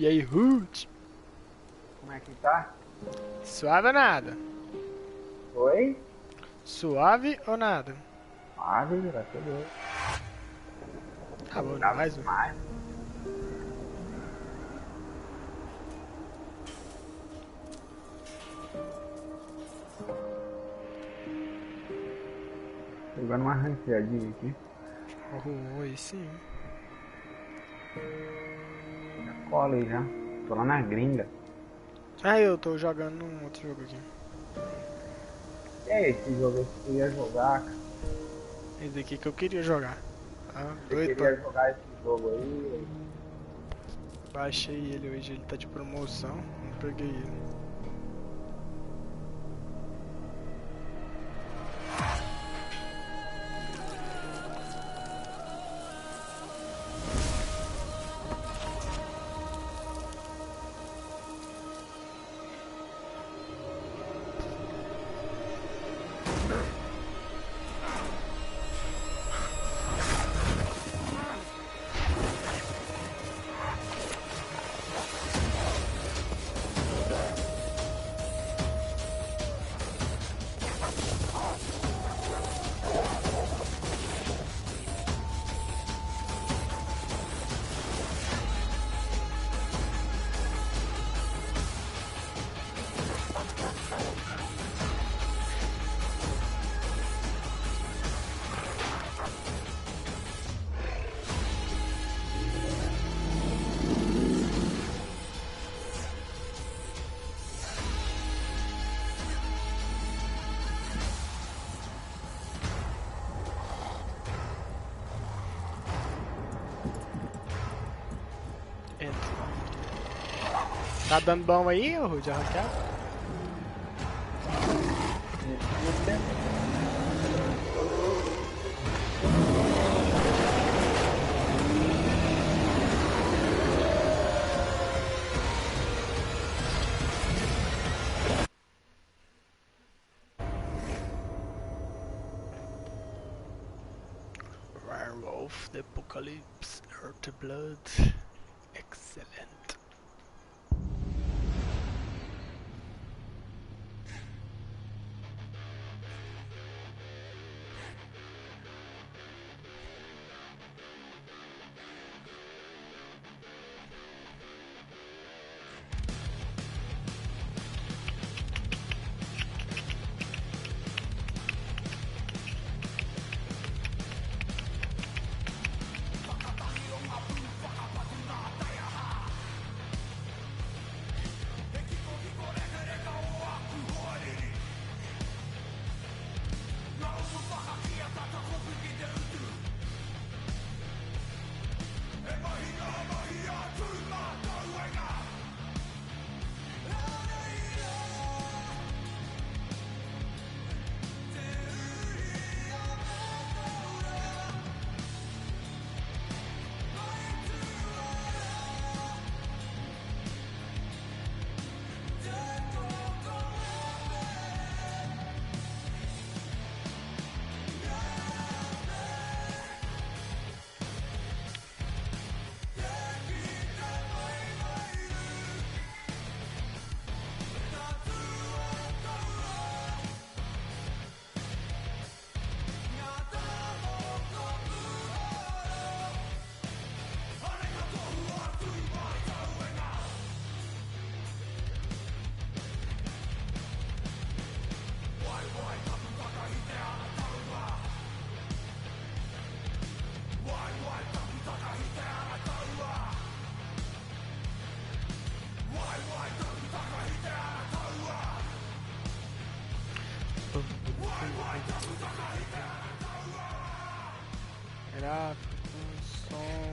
E aí, Ruth? Como é que tá? Suave ou nada? Oi? Suave ou nada? Suave, graças a Deus. Tá bom Bravo demais, mano. demais. Jogando uma ranqueadinha aqui. Oi, sim. Já cola aí já. Tô lá na gringa. Ah, eu tô jogando um outro jogo aqui. E aí, esse jogo aí que tu ia jogar, cara? Esse daqui que eu queria jogar. Ah, Você doido, pô. queria jogar esse jogo aí? Baixei ele hoje, ele tá de promoção. Não peguei ele. Entra. Tá dando bom aí, ô Rude, arranqueado? WereWolf, the Apocalypse, Earth Blood. Excellent. Gráfico, som.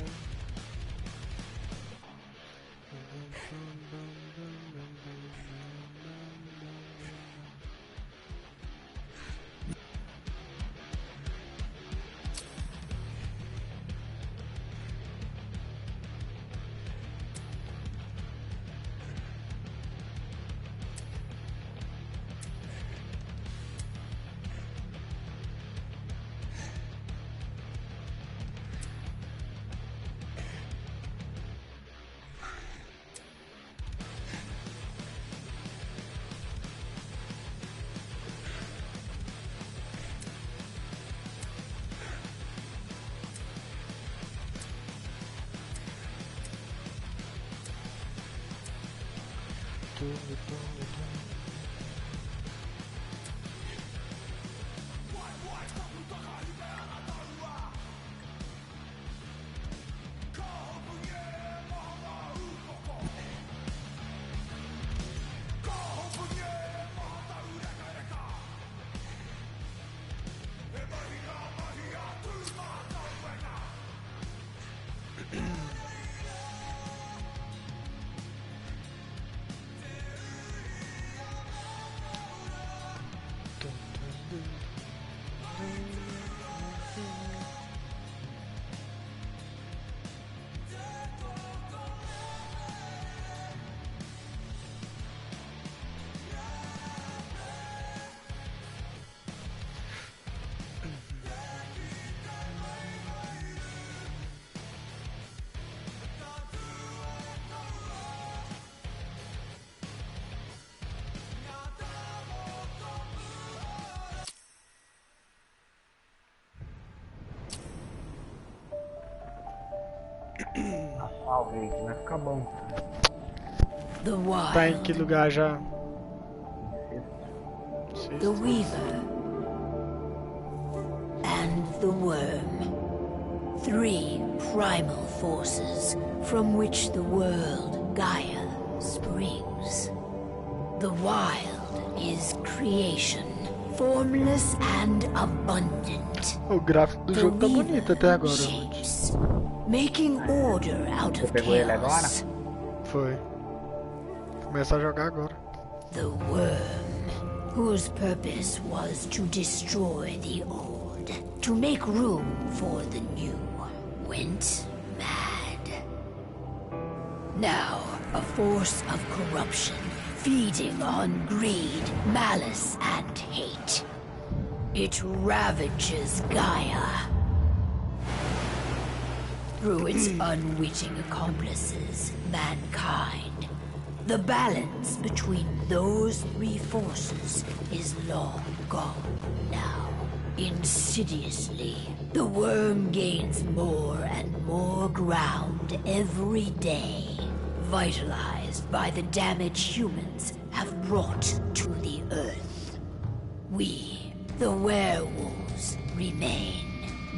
Salve, vai ficar bom. The Tá em que Wild, lugar já? the Weaver, and the Worm. 3 primal forces from which the world Gaia springs. The Wild is creation, formless and abundant. O gráfico do The jogo tá bonito até Weaver agora. shapes, making order out of Você pegou ele agora? chaos. Foi. Começa a jogar agora. The Worm, whose purpose was to destroy the old, to make room for the new, went mad. Now, a force of corruption, feeding on greed, malice, and hate. It ravages Gaia. Through its unwitting accomplices, mankind. The balance between those 3 forces is long gone now. Insidiously, the worm gains more and more ground every day, vitalized by the damage humans have brought to the earth. We, the werewolves, remain,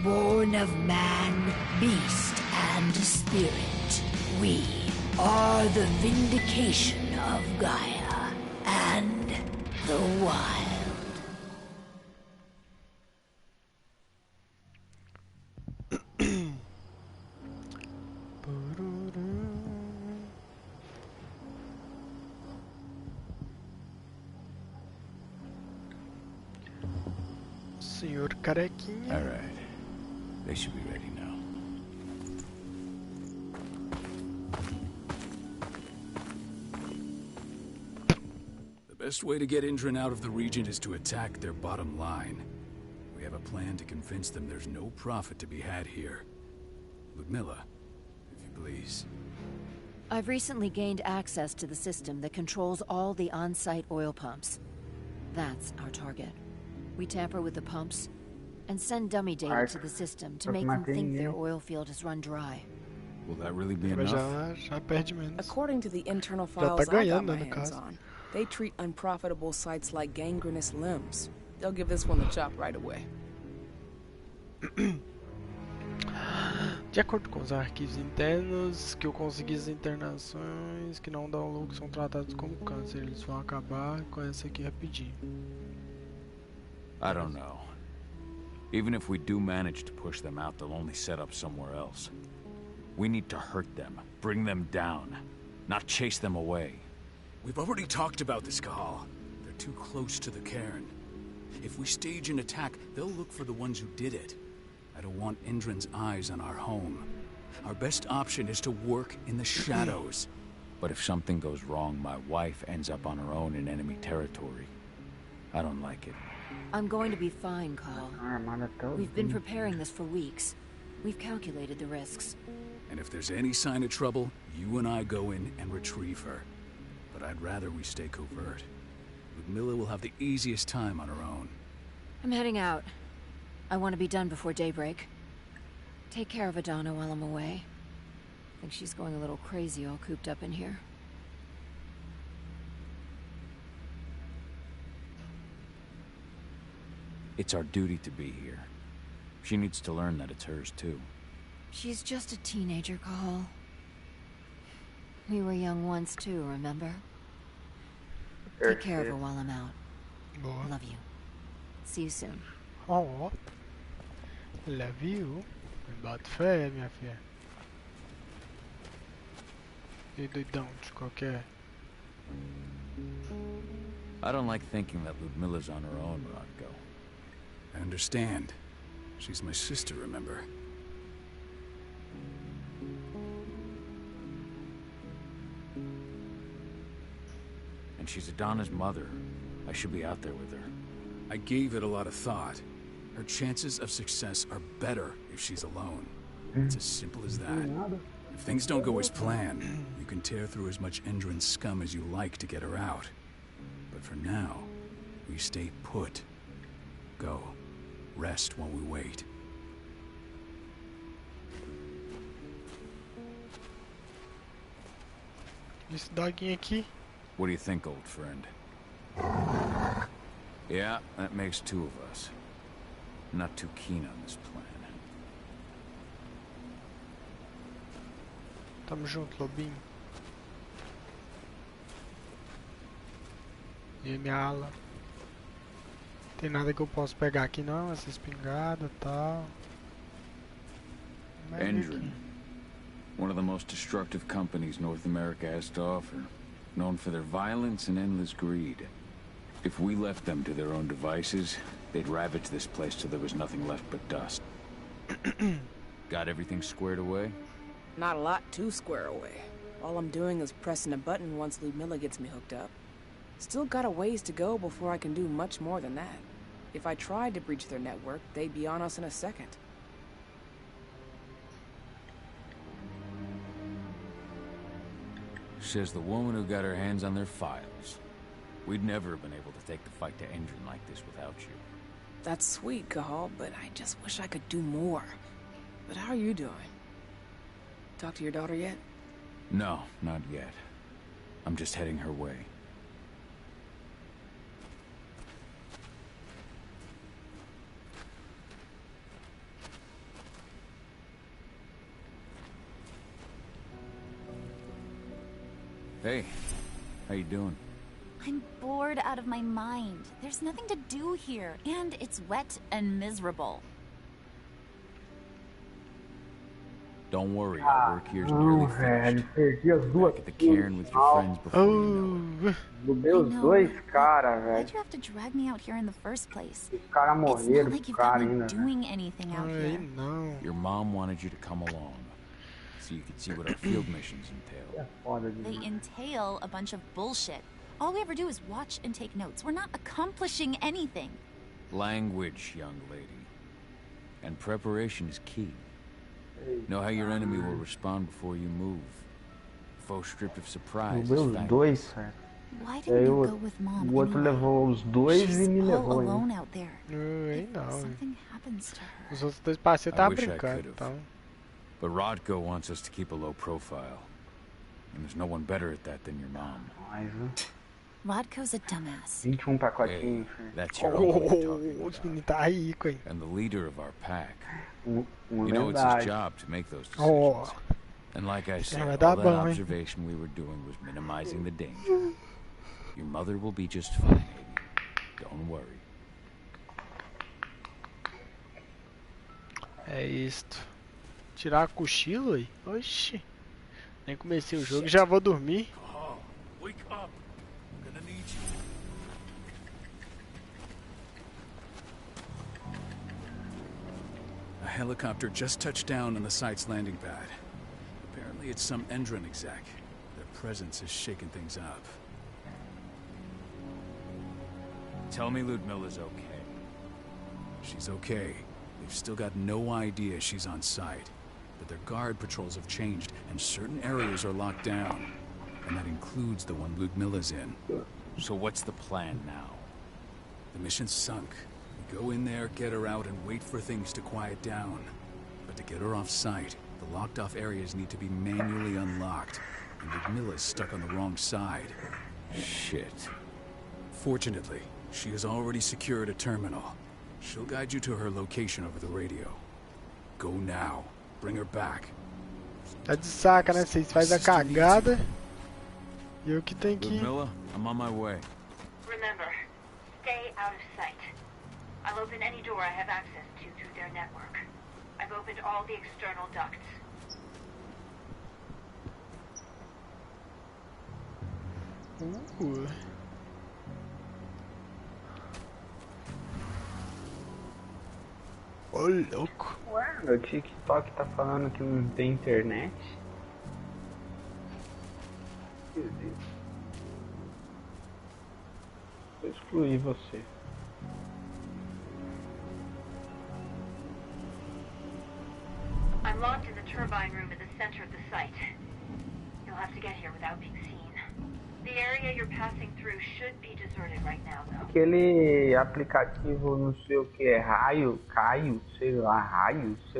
born of man, beast, and spirit. We are the vindication of Gaia and the Wild. Senhor Carequinha. All right. They should be ready now. The best way to get Indran out of the region is to attack their bottom line. We have a plan to convince them there's no profit to be had here. Ludmilla, if you please. I've recently gained access to the system that controls all the on-site oil pumps. That's our target. We tamper with the pumps and send dummy data to the system to make them think their oil field has run dry. Will that really be Mas enough? já perde menos. According to the internal Já files tá I got ganhando, my no hands caso. on, they treat unprofitable sites like gangrenous limbs. They'll give this one the chop right away. De acordo com os arquivos internos, que eu consegui as internações que não dão lucro são tratados como câncer. Eles vão acabar com essa aqui rapidinho. I don't know. Even if we do manage to push them out, they'll only set up somewhere else. We need to hurt them, bring them down, not chase them away. We've already talked about this, Kahal. They're too close to the cairn. If we stage an attack, they'll look for the ones who did it. I don't want Indran's eyes on our home. Our best option is to work in the shadows. But if something goes wrong, my wife ends up on her own in enemy territory. I don't like it. I'm going to be fine, Carl. Armada toda. We've been preparing this for weeks. We've calculated the risks. And if there's any sign of trouble, you and I go in and retrieve her. But I'd rather we stay covert. Ludmilla will have the easiest time on her own. I'm heading out. I want to be done before daybreak. Take care of Adana while I'm away. I think she's going a little crazy all cooped up in here. It's our duty to be here. She needs to learn that it's hers, too. She's just a teenager, Cahal. We were young once, too, remember? Take care of her while I'm out. Boa. Love you. See you soon. Ó. Love you. Bota fé, minha filha. E doidão de qualquer. I don't like thinking that Ludmilla's on her own, Rodko. I understand. She's my sister, remember? And she's Adana's mother. I should be out there with her. I gave it a lot of thought. Her chances of success are better if she's alone. It's as simple as that. If things don't go as planned, you can tear through as much Endron scum as you like to get her out. But for now, we stay put. Go. Rest while we wait. Esse doguinho aqui. What do you think, old friend? Yeah, that makes two of us. Not too keen on this plan. Tamo junto, lobinho. E aí, minha ala. Tem nada que eu possa pegar aqui não, essa espingarda e tal. Endron. One of the most destructive companies North America has to offer. Known for their violence and endless greed. If we left them to their own devices, they'd ravage this place till there was nothing left but dust. Got everything squared away? Not a lot to square away. All I'm doing is pressing a button once Ludmilla gets me hooked up. Still got a ways to go before I can do much more than that. If I tried to breach their network, they'd be on us in a second. Says the woman who got her hands on their files. We'd never have been able to take the fight to Endron like this without you. That's sweet, Cahal, but I just wish I could do more. But how are you doing? Talk to your daughter yet? No, not yet. I'm just heading her way. Hey, how you doing? I'm bored out of my mind. There's nothing to do here, and it's wet and miserable. Don't worry, our work here's nearly finished. Perdi as duas Back at the cairn with your friends before you know it. Dublei os dois caras, Why'd velho. you have to drag me out here in the first place? Os caras It's not morreram, like os you've got caras me ainda. Velho. doing anything out Aí here. não. Your mom wanted you to come along, so you could see what our field missions entail. É foda They demais. entail a bunch of bullshit. All we ever do is watch and take notes. We're not accomplishing anything. Language, young lady. And preparation is key. Know how your enemy will respond before you move. Faux stripped of surprise. Dublei os dois, velho. Why E aí didn't you o go with Mom o outro anyway? levou os dois She's e me all levou alone ainda. out there. Aí If não. something happens to her. Os outros dois parceiros I tá wish I brincando, could've. então. But Rodko wants us to keep a low profile. And there's no one better at that than your mom. Mas, né? Rodko's a dumbass. 21 pacotinhos. Hey, that's your uncle we're Oh, talking os about. meninos tá rico, hein? And the leader of our pack. Um You know, it's his verdade. job to make those Oh, decisions. And like I said, vai all dar that bom, hein? observation we were doing was minimizing the danger. Your mother will be just fine, Amy. Don't worry. é isto. Tirar cochilo aí? Oxi. Nem comecei o jogo e já vou dormir. Oh, wake up. I'm gonna need you. A helicopter just touched down on the site's landing pad. Apparently it's some Endron exec. Their presence is shaking things up. Tell me Ludmilla's okay. She's okay. They've still got no idea she's on site. But their guard patrols have changed, and certain areas are locked down. And that includes the one Ludmilla's in. So what's the plan now? The mission's sunk. We go in there, get her out, and wait for things to quiet down. But to get her off site, the locked-off areas need to be manually unlocked. And Ludmilla's stuck on the wrong side. Shit. Fortunately, she has already secured a terminal. She'll guide you to her location over the radio. Go now. Bring her back. Tá de saca, né? Vocês fazem a cagada e eu que tenho que... Ludmilla, I'm on my way. Remember, stay out of sight. I'll open any door I have access to through their network. I've opened all the external ducts. Ô, louco. Ué, meu TikTok tá falando que não tem internet? Meu Deus. Vou excluir você. I'm locked in the turbine room at the center of the site. You'll have to get here without being seen. The area you're passing through should be deserted right now, though. Aquele aplicativo, não sei o que é, Caio, sei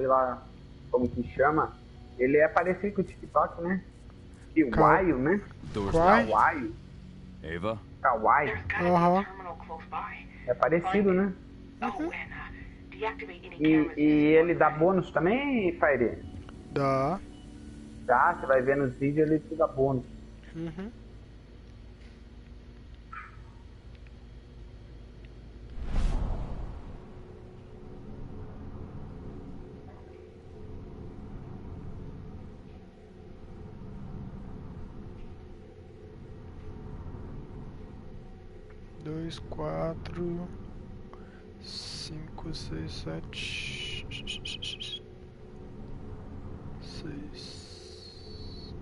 lá como que chama. Ele é parecido com o TikTok, né? E Waio, né? Kawaii. Ava? Kawaii. There's gotta be a terminal close by. É parecido, né? Oh, and deactivate any E cameras. ele dá bônus também, Fire? Dá. Tá, você vai ver nos vídeos, ele te dá bônus. Uhum. Dois, 4, 5, 6, 7, 6.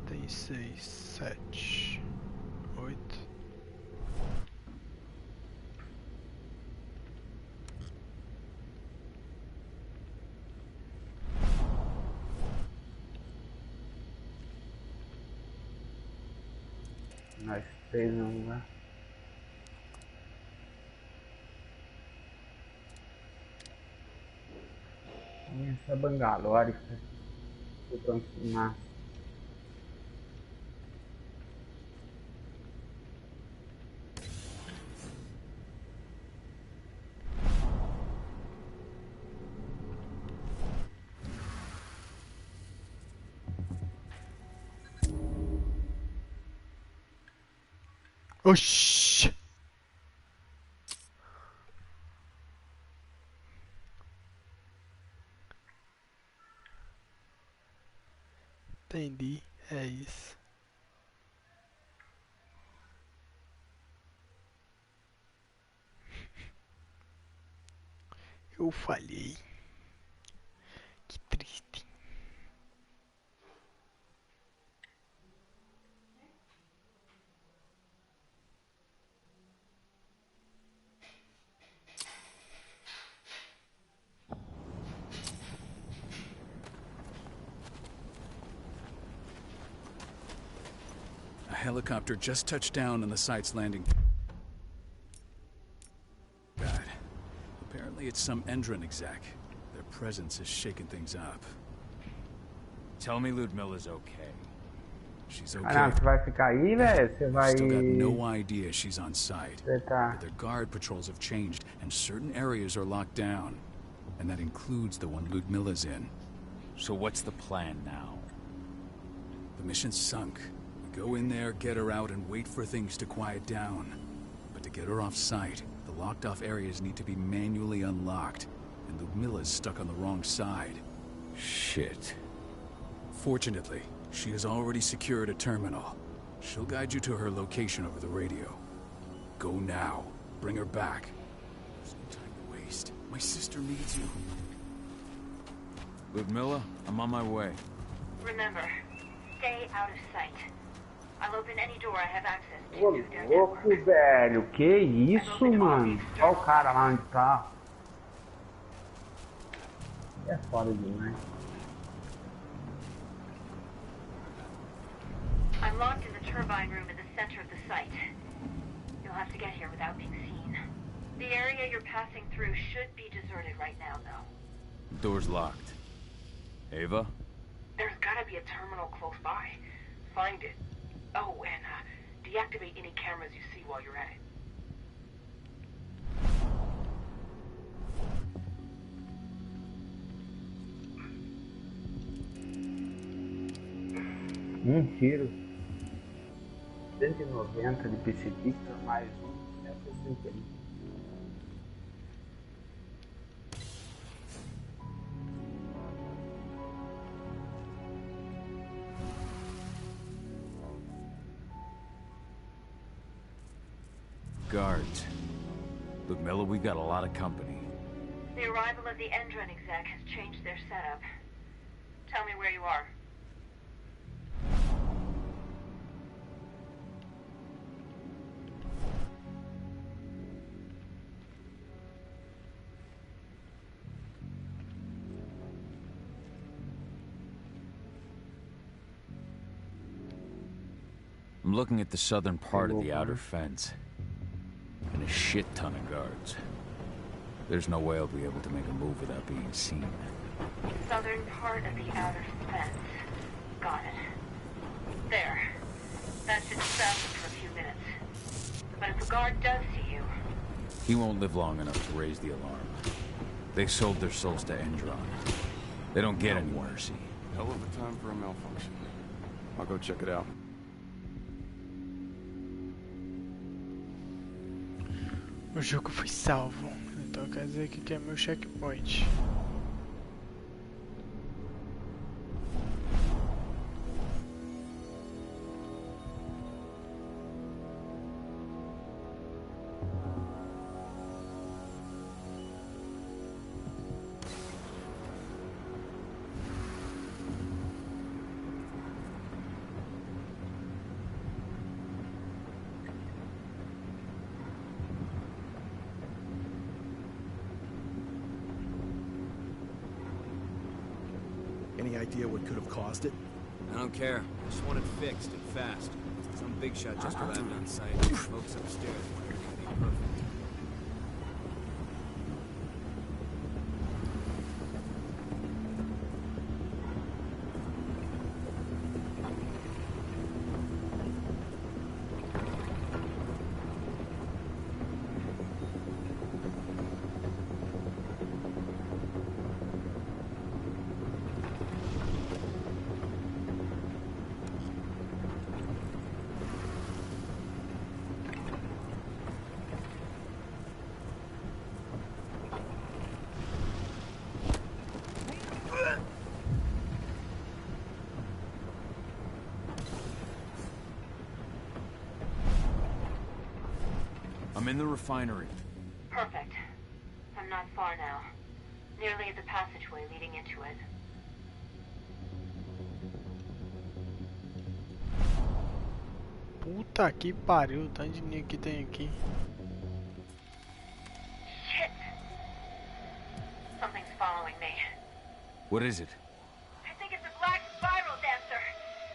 Tem 6, 7, 8. Nós três vamos lá. Essa Bangalore, cara. Vou transformar. Oxi! Entendi, é isso. Eu falhei. Que triste. A helicopter just touched down on the site's landing. God. Apparently it's some Endron exec. Their presence is shaking things up. Tell me Ludmilla's okay. She's okay. Caramba, você vai ficar aí, velho? Você vai... Still got no idea she's on site. Você tá... But their guard patrols have changed, and certain areas are locked down. And that includes the one Ludmilla's in. So what's the plan now? The mission's sunk. We go in there, get her out, and wait for things to quiet down. But to get her off site, the locked-off areas need to be manually unlocked. And Ludmilla's stuck on the wrong side. Shit. Fortunately, she has already secured a terminal. She'll guide you to her location over the radio. Go now. Bring her back. There's no time to waste. My sister needs you. Ludmilla, I'm on my way. Remember, stay out of sight. I'll open any door I have access to Ô, through their louco, network. velho. Que isso, mano? Olha o cara lá onde tá. É foda demais. I'm locked in the turbine room at the center of the site. You'll have to get here without being seen. The area you're passing through should be deserted right now, though. Door's locked. Ava? There's gotta be a terminal close by. Find it. Oh, and deactivate any cameras you see while you're at it. Um tiro. 190 de precipício mais um 161. Guards. Ludmilla, we got a lot of company. The arrival of the Endron exec has changed their setup. Tell me where you are. I'm looking at the southern part of the outer fence. And a shit ton of guards. There's no way I'll be able to make a move without being seen. Southern part of the outer fence. Got it. There. That should stop them for a few minutes. But if a guard does see you... He won't live long enough to raise the alarm. They sold their souls to Endron. They don't get any mercy. Hell of a time for a malfunction. I'll go check it out. O jogo foi salvo, então quer dizer que aqui é meu checkpoint. Any idea what could have caused it? I don't care. I just want it fixed and fast. Some big shot just arrived on site. Smoke's upstairs. It'll be perfect. I'm in the refinery. Perfect. I'm not far now. Nearly at the passageway leading into it. Puta que pariu, o tanto de ninho que tem aqui. Shit! Something's following me. What is it? I think it's a black spiral dancer.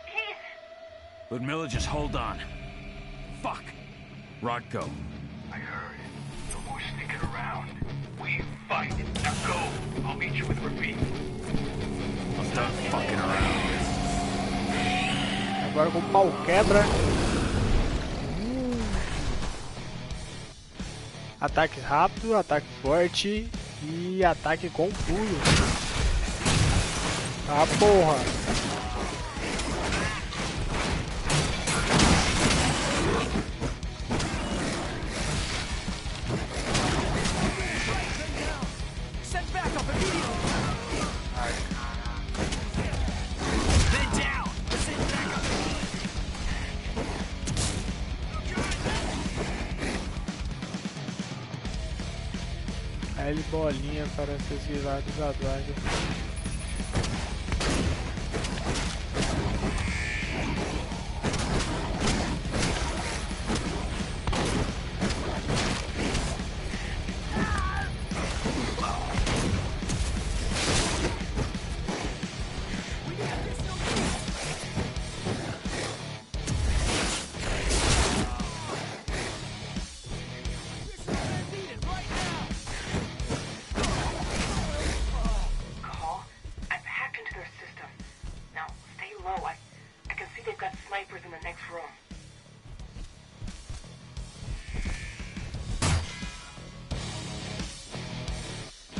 He's... Ludmilla, just hold on. Fuck. Rodko. I heard. No more sticking around. We fight. Now go. I'll meet you with Rafi. I'm done fucking around. Agora com o pau quebra. Ataque rápido, ataque forte e ataque com pulo. Ah, porra. L bolinha para ser virados a draga.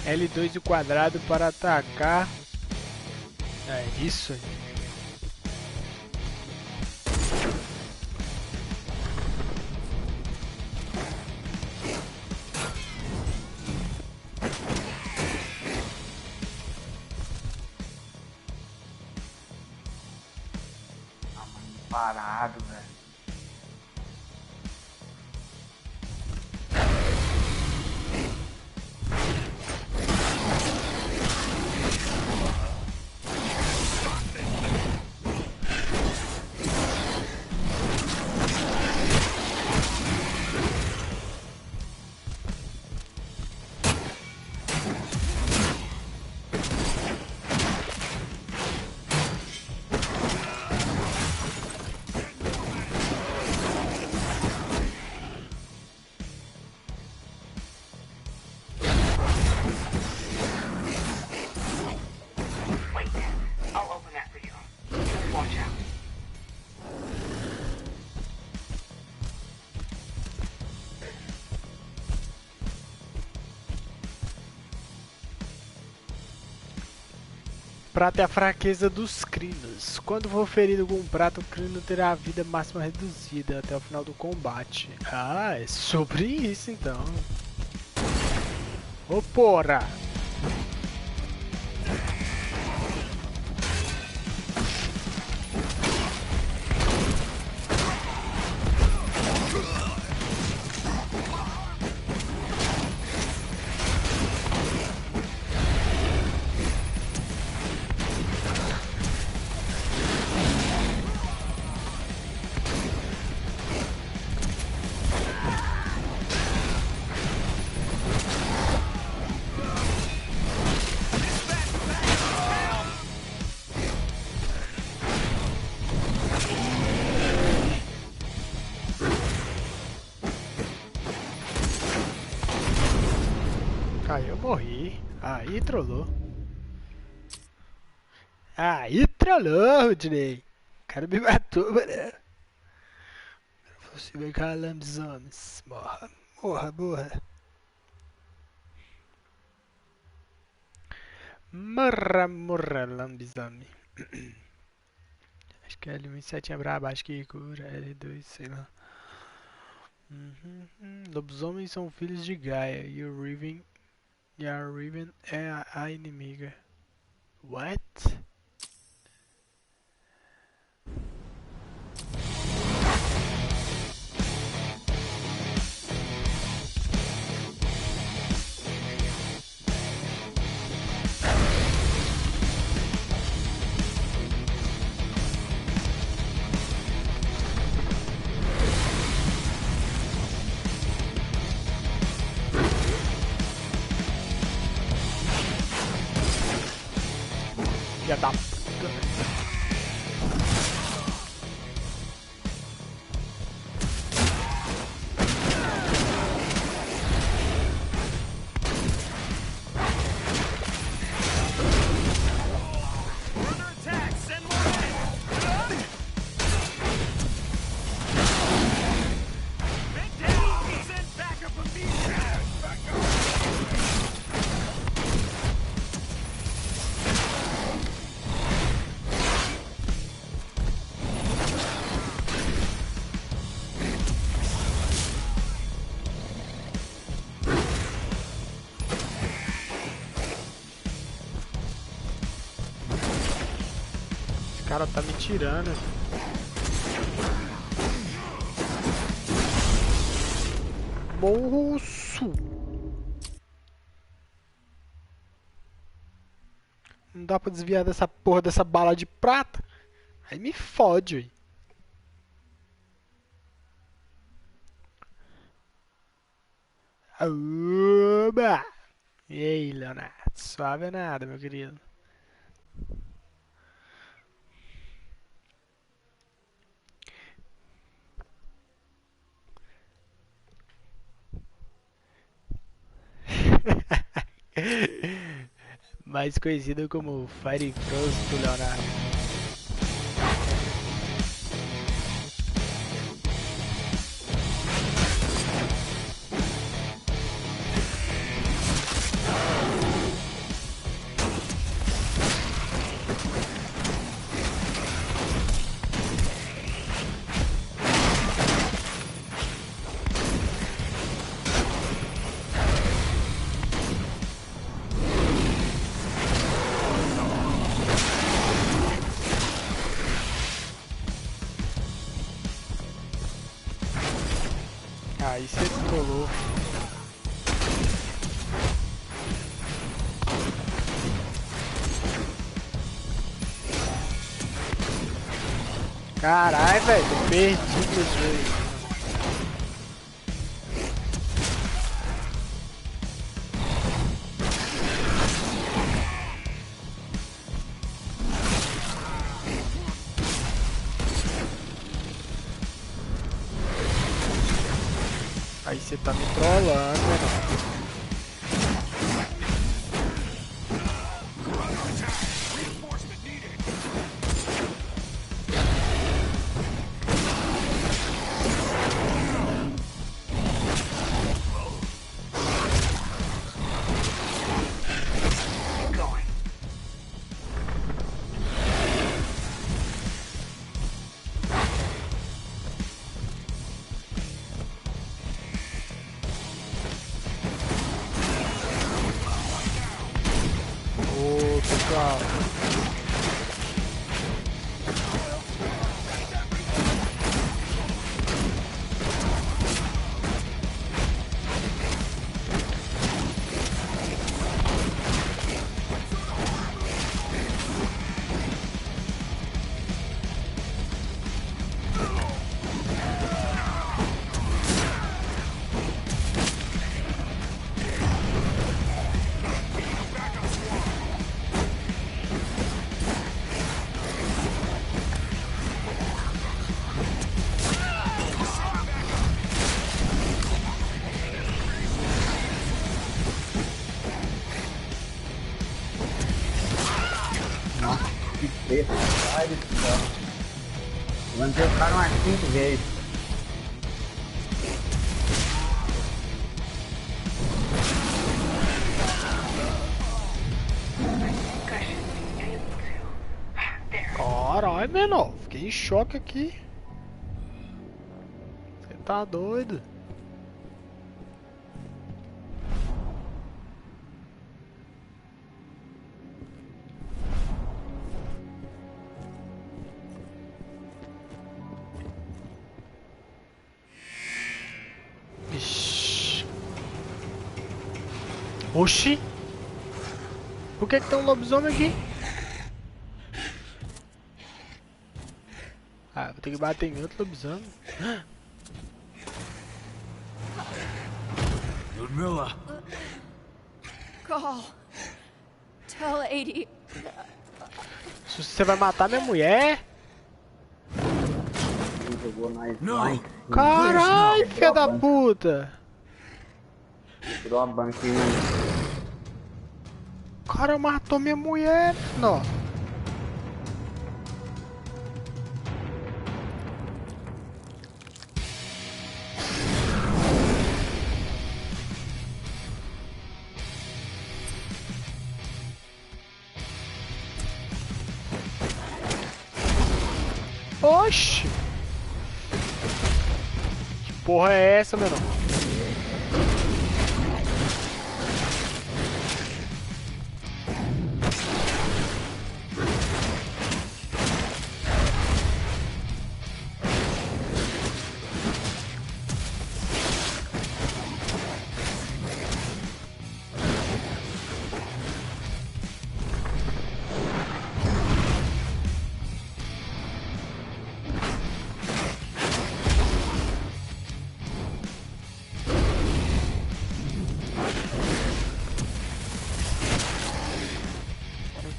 L2 e quadrado para atacar. É isso aí. parado, velho. Prato é a fraqueza dos crinos. Quando for ferido com um prato, o crino terá a vida máxima reduzida até o final do combate. Ah, é sobre isso então. Ô porra! Aí eu morri. Aí trollou. Aí trollou, Rudney. O cara me matou, mano. Você vai calar lambisomens. Morra, morra, morra. Morra, morra, lambisomem. Acho que é L1 setinha pra baixo que cura. L2, sei lá. Lobisomens são filhos de Gaia e o Riven. E a Riven é a inimiga. What? Filha da puta. Esse cara tá me tirando. Moço! Não dá pra desviar dessa porra dessa bala de prata? Aí me fode, ué. Oba! E aí, Leonardo? Suave é nada, meu querido. Mais conhecido como Fire Frost do Leonardo. Aí você colou. Caralho, velho, tô perdido esse jogo. Aí você tá me trollando, né? Ô, pessoal. Que treta, sai desse céu. Levantei o cara umas 5 vezes. Caralho, menor. Fiquei em choque aqui. Você tá doido? Ixi. Oxi. Por que tem um lobisomem aqui? Ah, vou ter que bater em outro lobisomem. Ludmilla! Call. Tell 80. Se você vai matar minha mulher? Jogou nós Não. lá em Caralho, filha da puta! tirou a banquinha. O cara matou minha mulher, não. Oxi! Que porra é essa, meu irmão?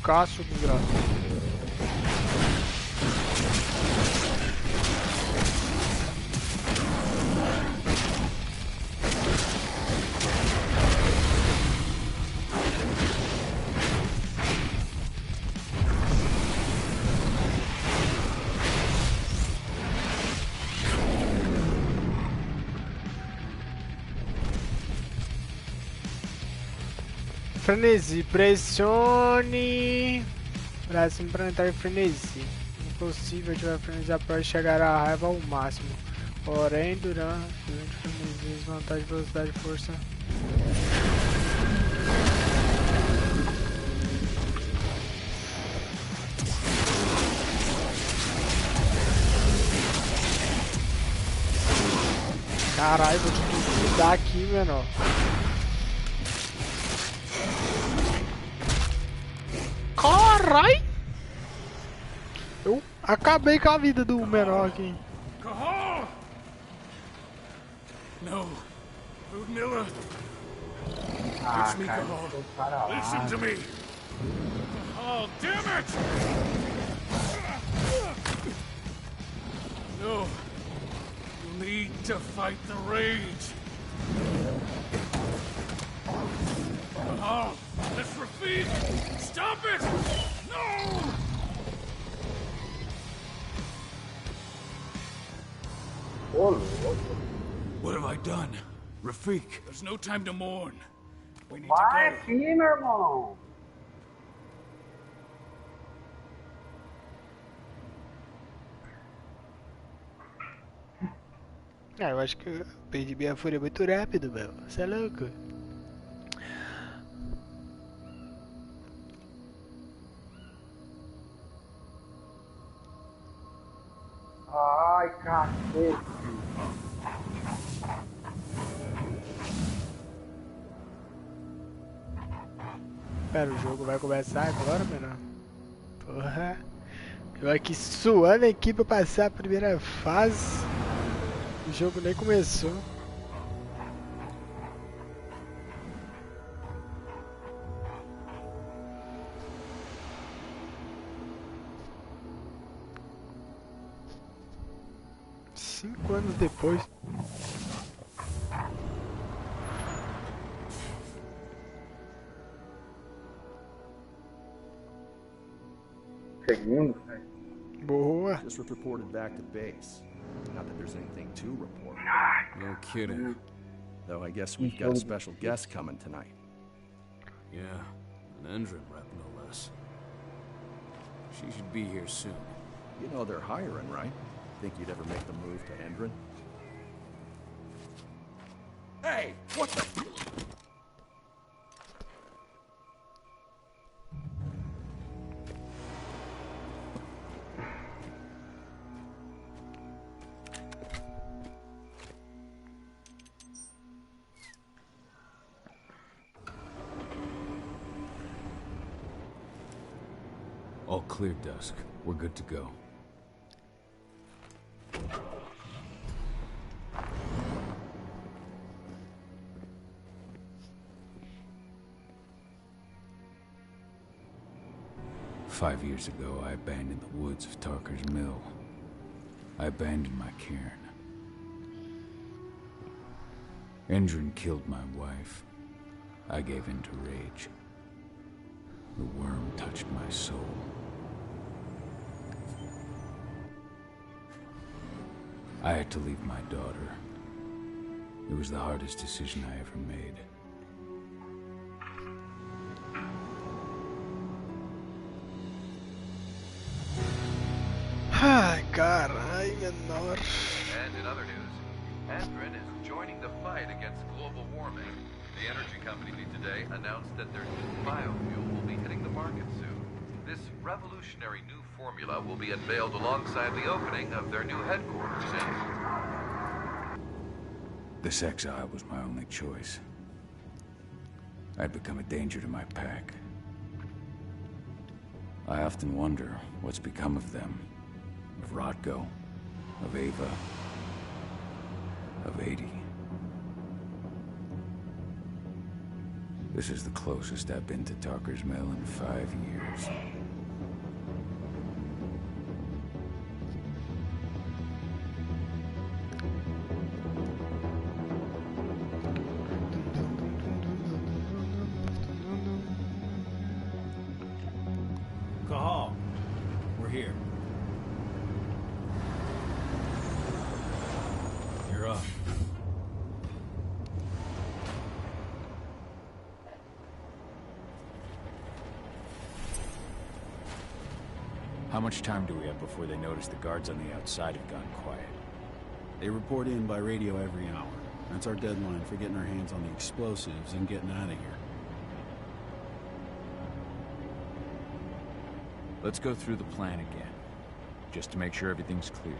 Caço, desgraça. Frenesi, pressione para cima para entrar em frenesi. Impossível ativar frenesi após chegar à raiva ao máximo. Porém, durante frenesi, desvantagem, velocidade e força. Caralho, vou te duvidar aqui, menor. Caralho! Eu acabei com a vida do menor aqui. No. Ludmilla. Ah, It's me, cara, Cahal. tô para lá. Listen to me. Oh, damn it! No. You need to fight the rage. Cahal, that's Rafid. Stop it! No! Ô, louco. What have I done? Rafik, there's no time to mourn. We need Vai to go. aqui, meu irmão. Ah, eu acho que eu perdi minha fúria muito rápido, meu. Você é louco? Ai, cacete. Pera, o jogo vai começar agora, menor? Porra. Eu aqui suando aqui pra passar a primeira fase. O jogo nem começou. Cinco anos depois. Segundo, velho. Boa. Just reported back to base. Not that there's anything to report. No kidding. Though I guess we've got a special guest coming tonight. Yeah, an Endron rep, no less. She should be here soon. You know they're hiring, right? Think you'd ever make the move to Endron? Hey, what the... All clear, Dusk. We're good to go. Five years ago, I abandoned the woods of Tarker's Mill. I abandoned my cairn. Endron killed my wife. I gave in to rage. The worm touched my soul. I had to leave my daughter. It was the hardest decision I ever made. Ai, caralho, menor. And in other news, Endron is joining the fight against global warming. The energy company today announced that their new biofuel will be hitting the market soon. This revolutionary new formula will be unveiled alongside the opening of their new headquarters in... This exile was my only choice. I'd become a danger to my pack. I often wonder what's become of them. Of Rodko, of Ava, of 80. This is the closest I've been to Tarker's Mill in 5 years. Cahal, we're here. You're up. How much time do we have before they notice the guards on the outside have gone quiet? They report in by radio every hour. That's our deadline for getting our hands on the explosives and getting out of here. Let's go through the plan again, just to make sure everything's clear.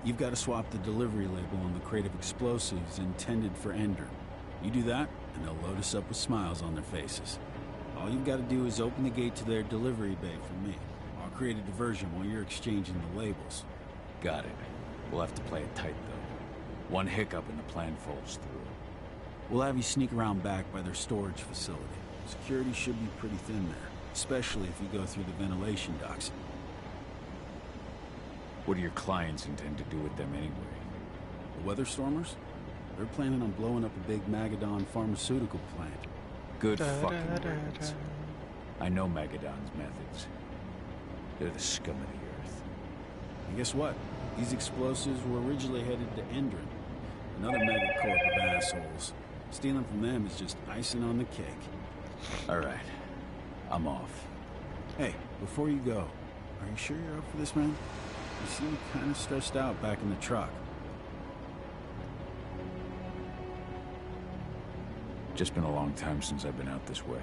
You've got to swap the delivery label on the crate of explosives intended for Endron. You do that, and they'll load us up with smiles on their faces. All you've got to do is open the gate to their delivery bay for me. I'll create a diversion while you're exchanging the labels. Got it. We'll have to play it tight, though. One hiccup and the plan falls through. We'll have you sneak around back by their storage facility. Security should be pretty thin there, especially if you go through the ventilation ducts. What do your clients intend to do with them anyway? The Weatherstormers? They're planning on blowing up a big Magadon pharmaceutical plant. Good fucking riddance. I know Magadon's methods. They're the scum of the earth. And guess what? These explosives were originally headed to Endron, another megacorp of assholes. Stealing from them is just icing on the cake. All right. I'm off. Hey, before you go, are you sure you're up for this, man? You seem kind of stressed out back in the truck. Just been a long time since I've been out this way.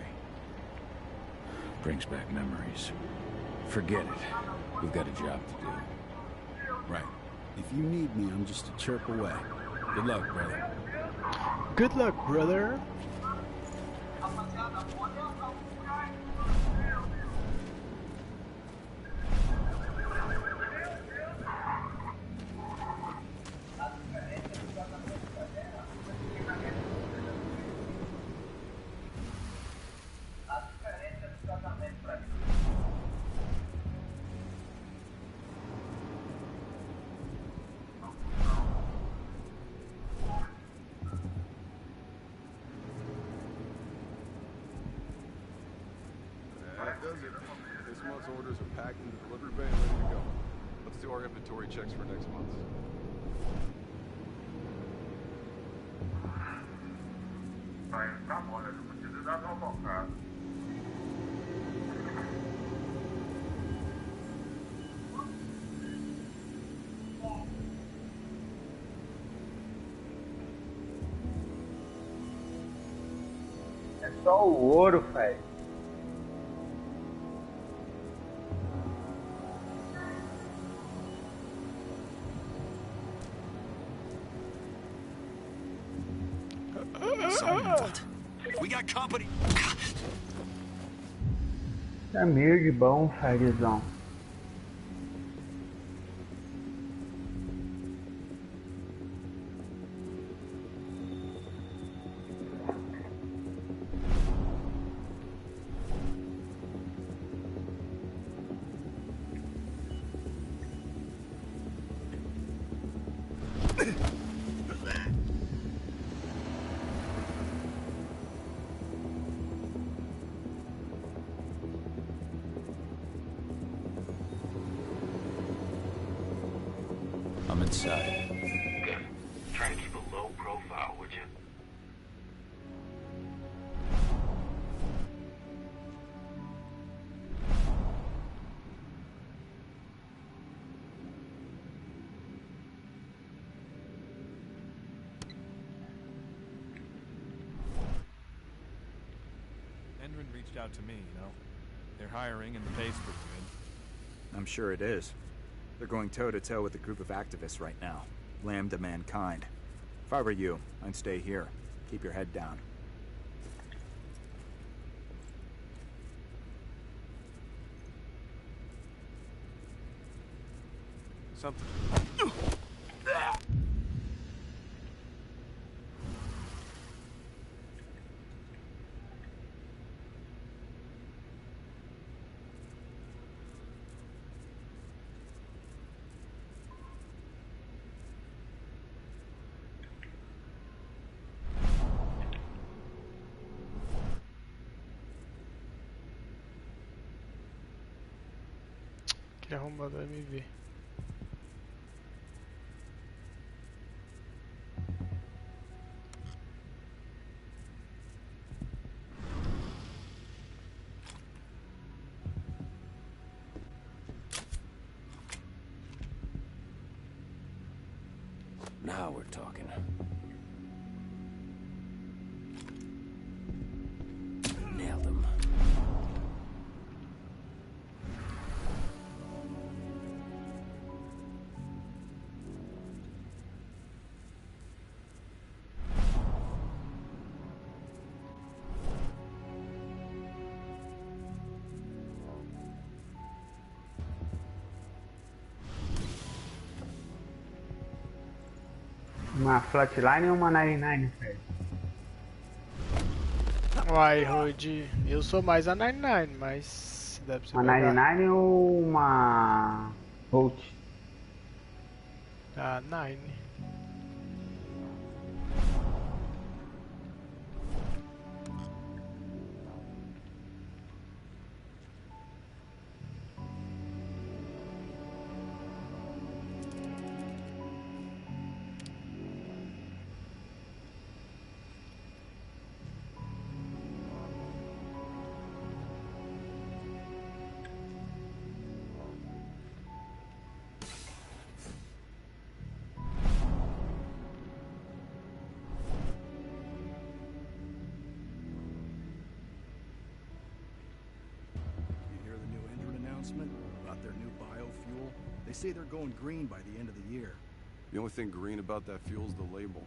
Brings back memories. Forget it. We've got a job to do. Right. If you need me, I'm just a chirp away. Good luck, brother. Good luck, brother. That does it. This month's orders are packed in the delivery bay and ready to go. Let's do our inventory checks for next month. É só o ouro, velho. We got company. É meio de bom, Fagzão. I'm inside. Good. Try to keep a low profile, would you? Endron reached out to me, you know. They're hiring and the pay's pretty good. I'm sure it is. They're going toe-to-toe with a group of activists right now. Lambda Mankind. If I were you, I'd stay here. Keep your head down. Something. Que arrombado vai me ver. Now we're talking. Nailed him. Uma flatline ou uma 99, Fred? Uai, Rod, eu sou mais a 99, mas dá pra você Uma pegar. 99 ou uma Volt? A 9. About their new biofuel. They say they're going green by the end of the year. The only thing green about that fuel's the label.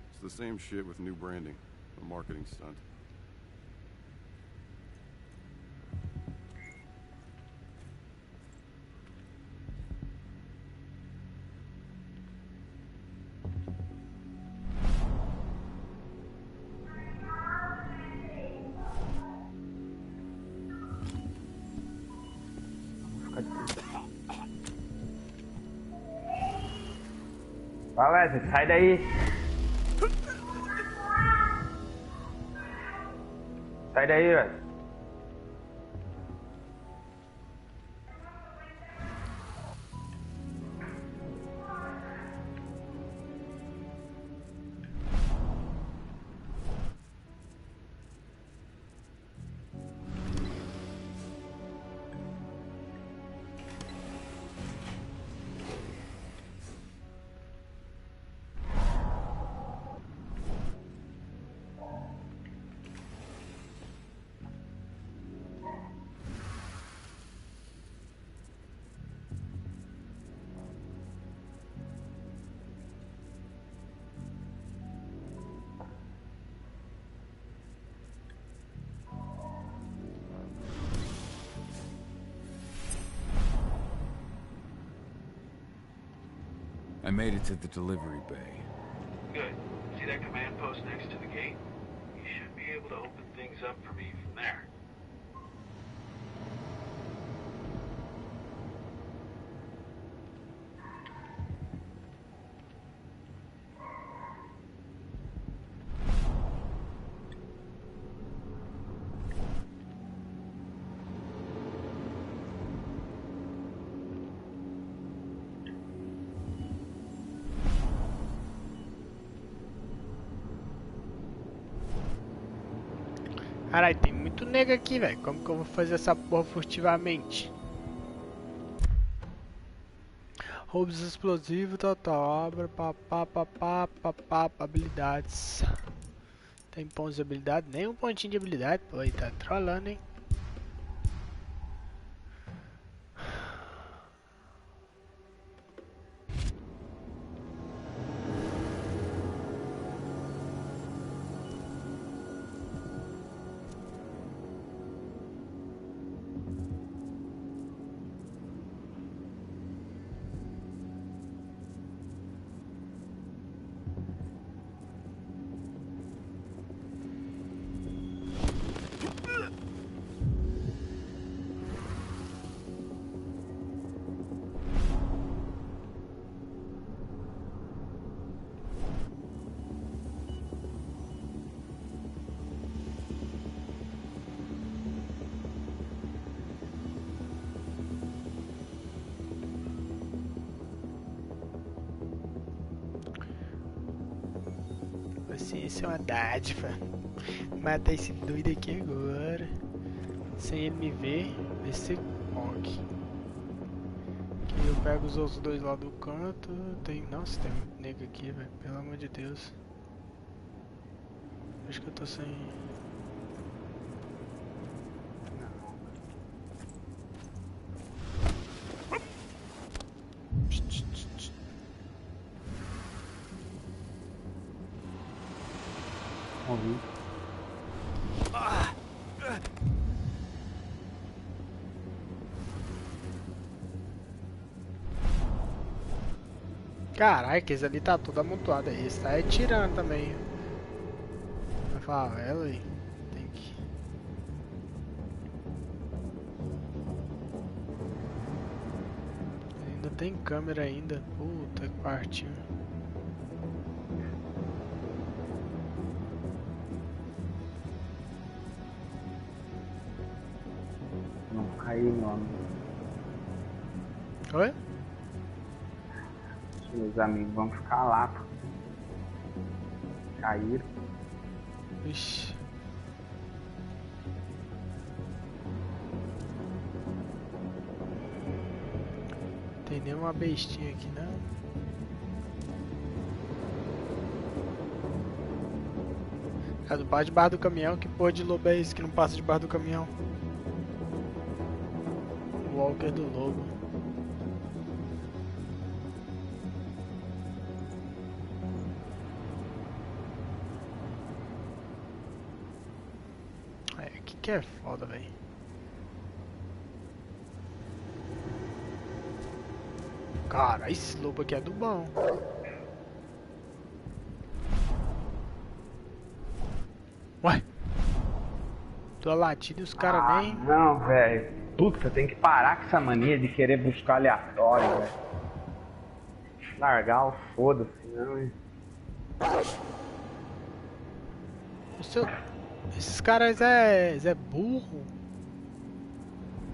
It's the same shit with new branding. A marketing stunt. Vai, Wesley, sai daí. Sai daí, Wesley. I made it to the delivery bay. Good. See that command post next to the gate? You should be able to open things up for me from there. Caralho, tem muito nego aqui, velho. Como que eu vou fazer essa porra furtivamente? Roubos explosivos, total obra, papá, habilidades. Tem pontos de habilidade? Nem um pontinho de habilidade, pô, aí tá trolando, hein? Paciência é uma dádiva. Matar esse doido aqui agora. Sem ele me ver. Ver se morre. Aqui eu pego os outros dois lá do canto. Nossa, tem muito nego aqui, velho. Pelo amor de Deus. Acho que eu tô sem. Ouvi. Caraca, esse ali tá todo amontoado aí. Esse tá aí tirando também. Na favela aí. Tem que. Ainda tem câmera ainda. Puta que partiu. Não caiu, meu amigo. Oi? Meus amigos vão ficar lá. Caíram. Ixi. Tem nenhuma bestinha aqui, não. É do passa debaixo do caminhão. Que porra de lobo é esse que não passa debaixo do caminhão? O Walker do lobo. É, que é foda, velho. Cara, esse lobo aqui é do bom. Ué? Tô latido e os caras nem... Não, velho. Puta, tem que parar com essa mania de querer buscar aleatório, velho. Largar o foda-se, não, hein? Esses caras é burro.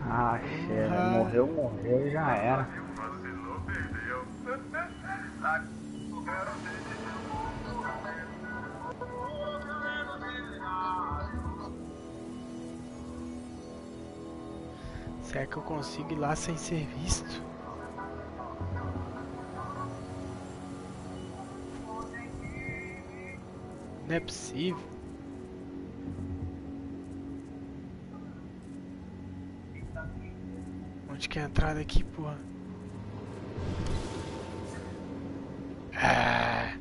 Ah, cheira. Morreu e já era. Será que eu consigo ir lá sem ser visto? Não é possível. Onde que é a entrada aqui, porra? Ah,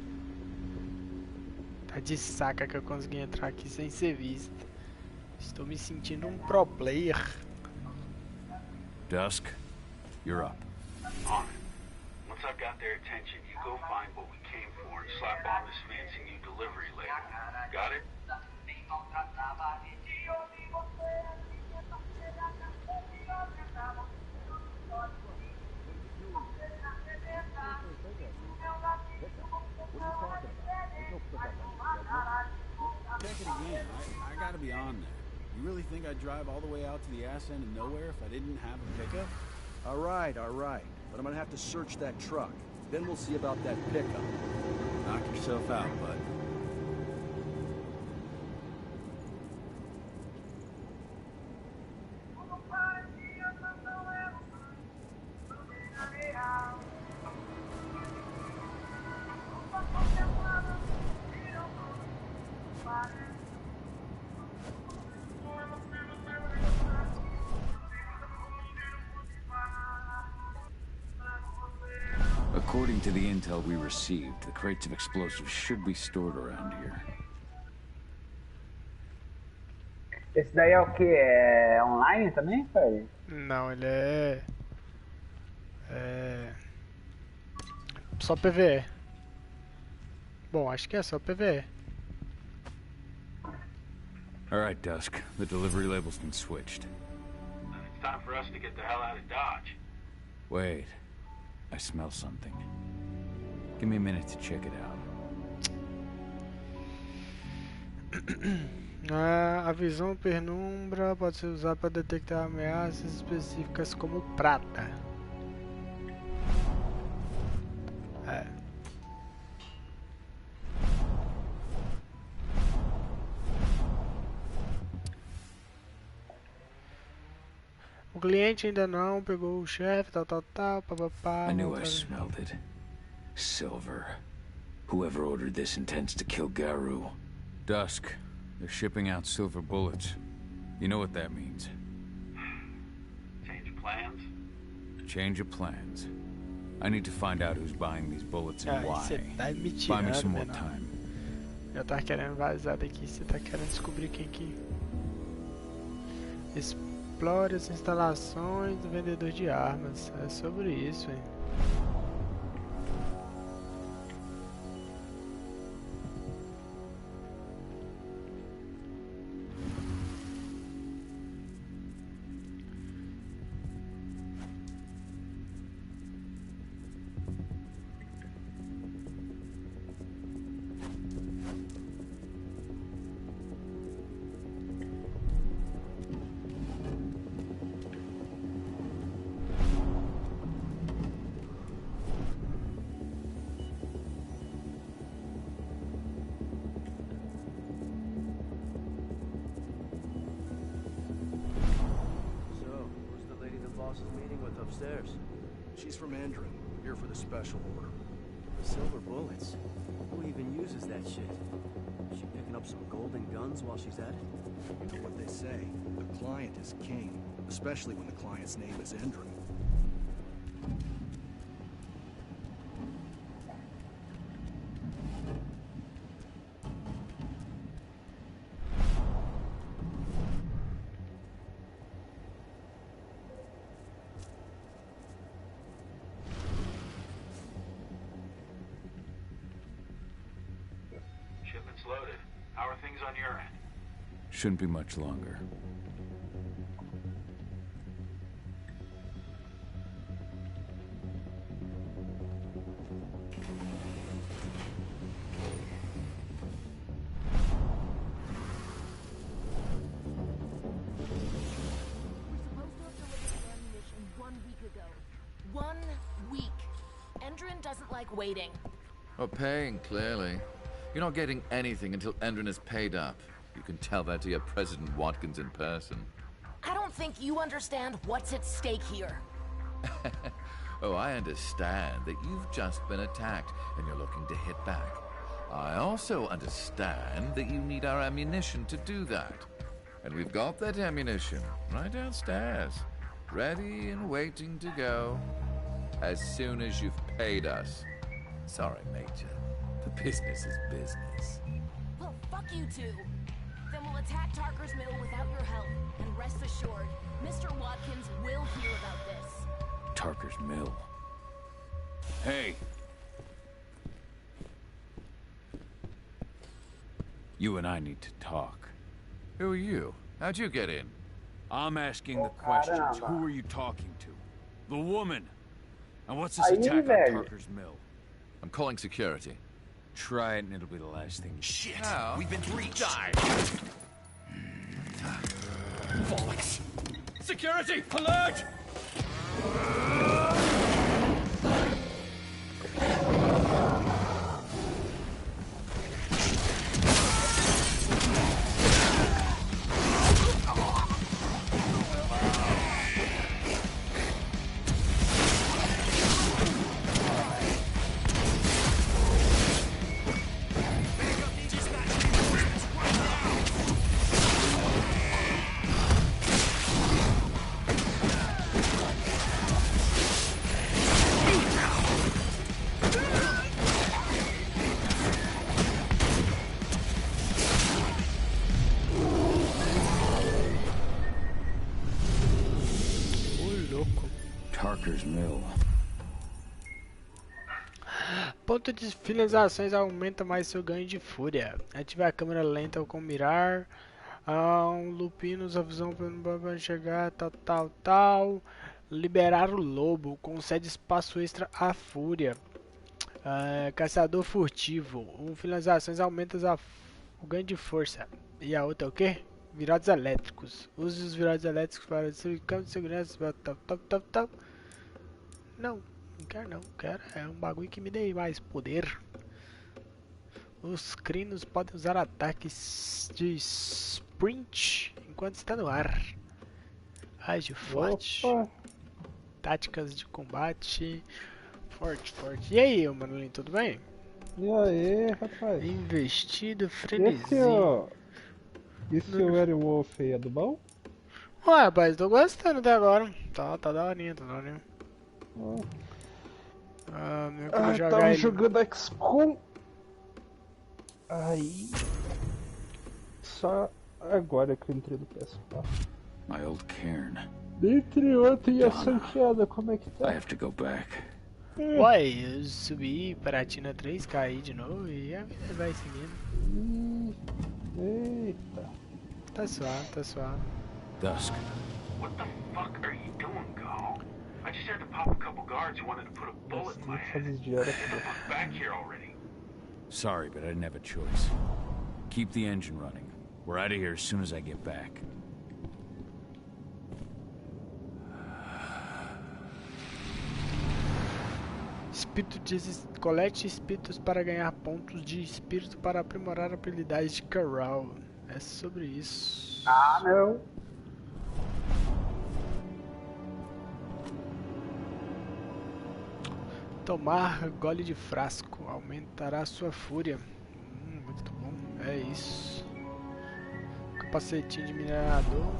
tá de saca que eu consegui entrar aqui sem ser visto. Estou me sentindo um pro player. Dusk, you're up. On it. Once I've got their attention, you go find what we came for and slap on this fancy new delivery label. Got it? Check it again. I gotta be on there. You really think I'd drive all the way out to the ass end of nowhere if I didn't have a pickup? All right. But I'm gonna have to search that truck. Then we'll see about that pickup. Knock yourself out, bud. According to the intel we received, the crates of explosives should be stored around here. Esse daí é o que? É online também, pai? Não, ele é... só PvE. Bom, acho que é só PvE. All right, Dusk. The delivery label's been switched. Then it's time for us to get the hell out of Dodge. Wait. I smell something. Give me a minute to check it out. A visão penumbra pode ser usada para detectar ameaças específicas como prata. O cliente ainda não pegou o chefe, tal, papapá. I knew I smelled it. Silver. Whoever ordered this intends to kill Garu. Dusk. They're shipping out silver bullets. You know what that means. Change of plans? Change of plans. I need to find out who's buying these bullets and why. Você tá me tirando, Buy me some more time. Eu tava querendo vazar daqui, você tá querendo descobrir quem que... Explore as instalações do vendedor de armas. É sobre isso, hein. upstairs. She's from Endron, here for the special order. The silver bullets? Who even uses that shit? She picking up some golden guns while she's at it? You know what they say, the client is king, especially when the client's name is Endron. Shipment's loaded. How are things on your end? Shouldn't be much longer. Doesn't like waiting. Well, paying, clearly. You're not getting anything until Endron is paid up. You can tell that to your President Watkins in person. I don't think you understand what's at stake here. Oh, I understand that you've just been attacked and you're looking to hit back. I also understand that you need our ammunition to do that. And we've got that ammunition right downstairs, ready and waiting to go. As soon as you've paid us. Sorry, Major. The business is business. Well, fuck you two. Then we'll attack Tarker's Mill without your help. And rest assured, Mr. Watkins will hear about this. Tarker's Mill. Hey! You and I need to talk. Who are you? How'd you get in? I'm asking the questions. Who are you talking to? The woman! And what's this attack on Tarker's Mill? I'm calling security. Try it and it'll be the last thing you Shit! How? We've been breached! Die! Bollocks! Security! Alert! Tarker's Mill. Ponto de finalizações aumenta mais seu ganho de fúria. Ative a câmera lenta com mirar. Lupinos, a visão para chegar, tal. Liberar o lobo. Concede espaço extra à fúria. Caçador furtivo. Finalizações aumenta o ganho de força. E a outra é o quê? Virados elétricos. Use os virados elétricos para câmbio de segurança. Tal. Não quero não. Quero é um bagulho que me dê mais poder. Os crinos podem usar ataques de sprint enquanto está no ar. Ágil forte. Táticas de combate. Forte. E aí, Manolinho, tudo bem? E aí, rapaz? Investido, frenesi. Esse WereWolf aí é do bom? Ué, rapaz, tô gostando até agora. Tá daorinha. Tava jogando XCOM. Aí. Só agora que eu entrei no PS4. My old cairn. Entre ontem e a Santiago, como é que tá? I have to go back. Ué, eu subi para a Tina 3, caí de novo e a vida vai seguindo. Eita. Tá suave. Dusk. What the fuck are you doing, Go? I just had to pop a couple guards who wanted to put a bullet in my head. Get the fuck back here already. Sorry, but I didn't have a choice. Keep the engine running. We're out of here as soon as I get back. Colete espíritos para ganhar pontos de espírito para aprimorar a habilidade de Carral. É sobre isso. Ah, não. Tomar gole de frasco aumentará sua fúria. Muito bom. É isso. Capacetinho de minerador.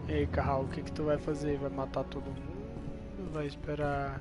E aí, Carral, o que que tu vai fazer? Vai matar todo mundo? Vai esperar?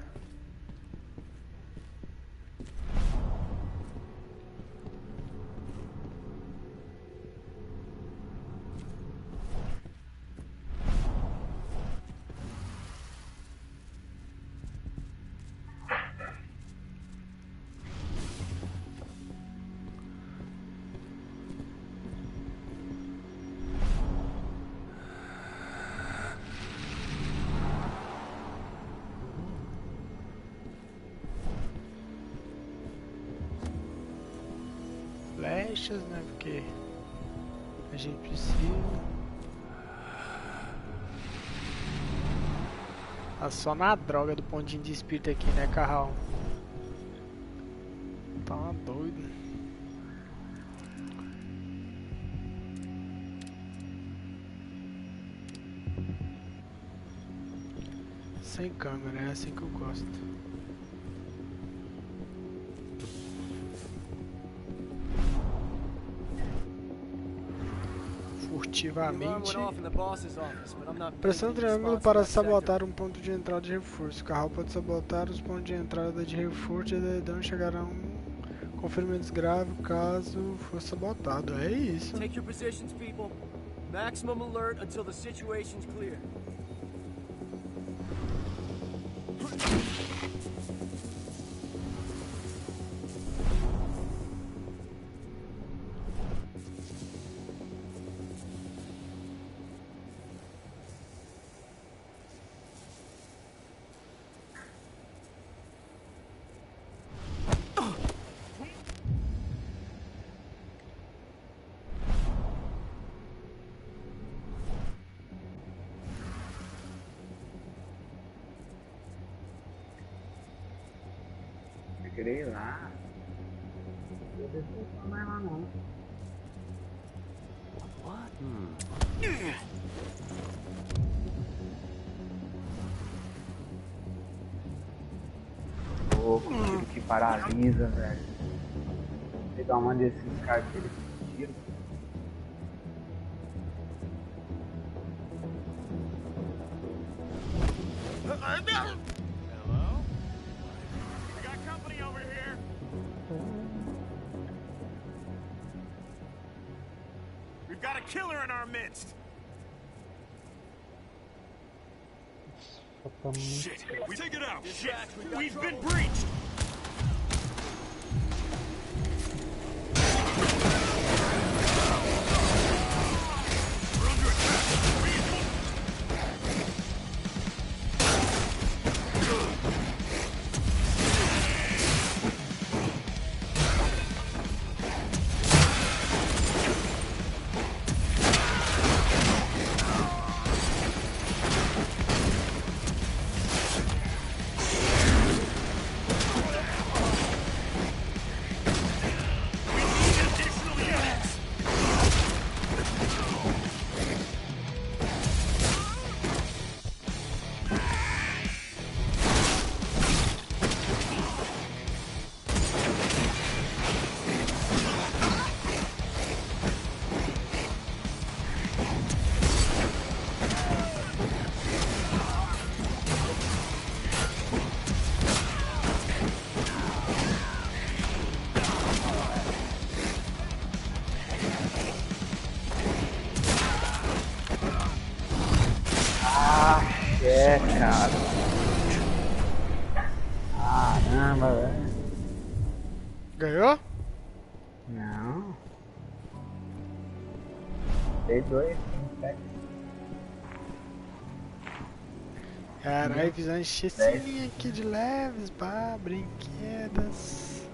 Flechas, né? Porque a gente precisa. Tá só na droga do pontinho de espírito aqui, né, Carral? Tá doido. Sem câmera, é assim que eu gosto. Furtivamente. Pressione triângulo para sabotar um ponto de entrada de reforço. O carro pode sabotar os pontos de entrada de reforço e a dedão chegarão com ferimentos graves caso for sabotado. É isso. Take your positions, people. Maximum alert until the situation's clear. Querer ir lá. Eu não vai lá não. Louco, tiro que paralisa, velho. Vou pegar uma desses caras que eles tiram. We've got a killer in our midst. Shit, we take it out. Shit, we've been breached. We're under attack. É, cara. Caramba, velho. Ganhou? Não. Dei 2, 7. Caralho, fiz uma enchecinha aqui de leves, pá, brinquedas.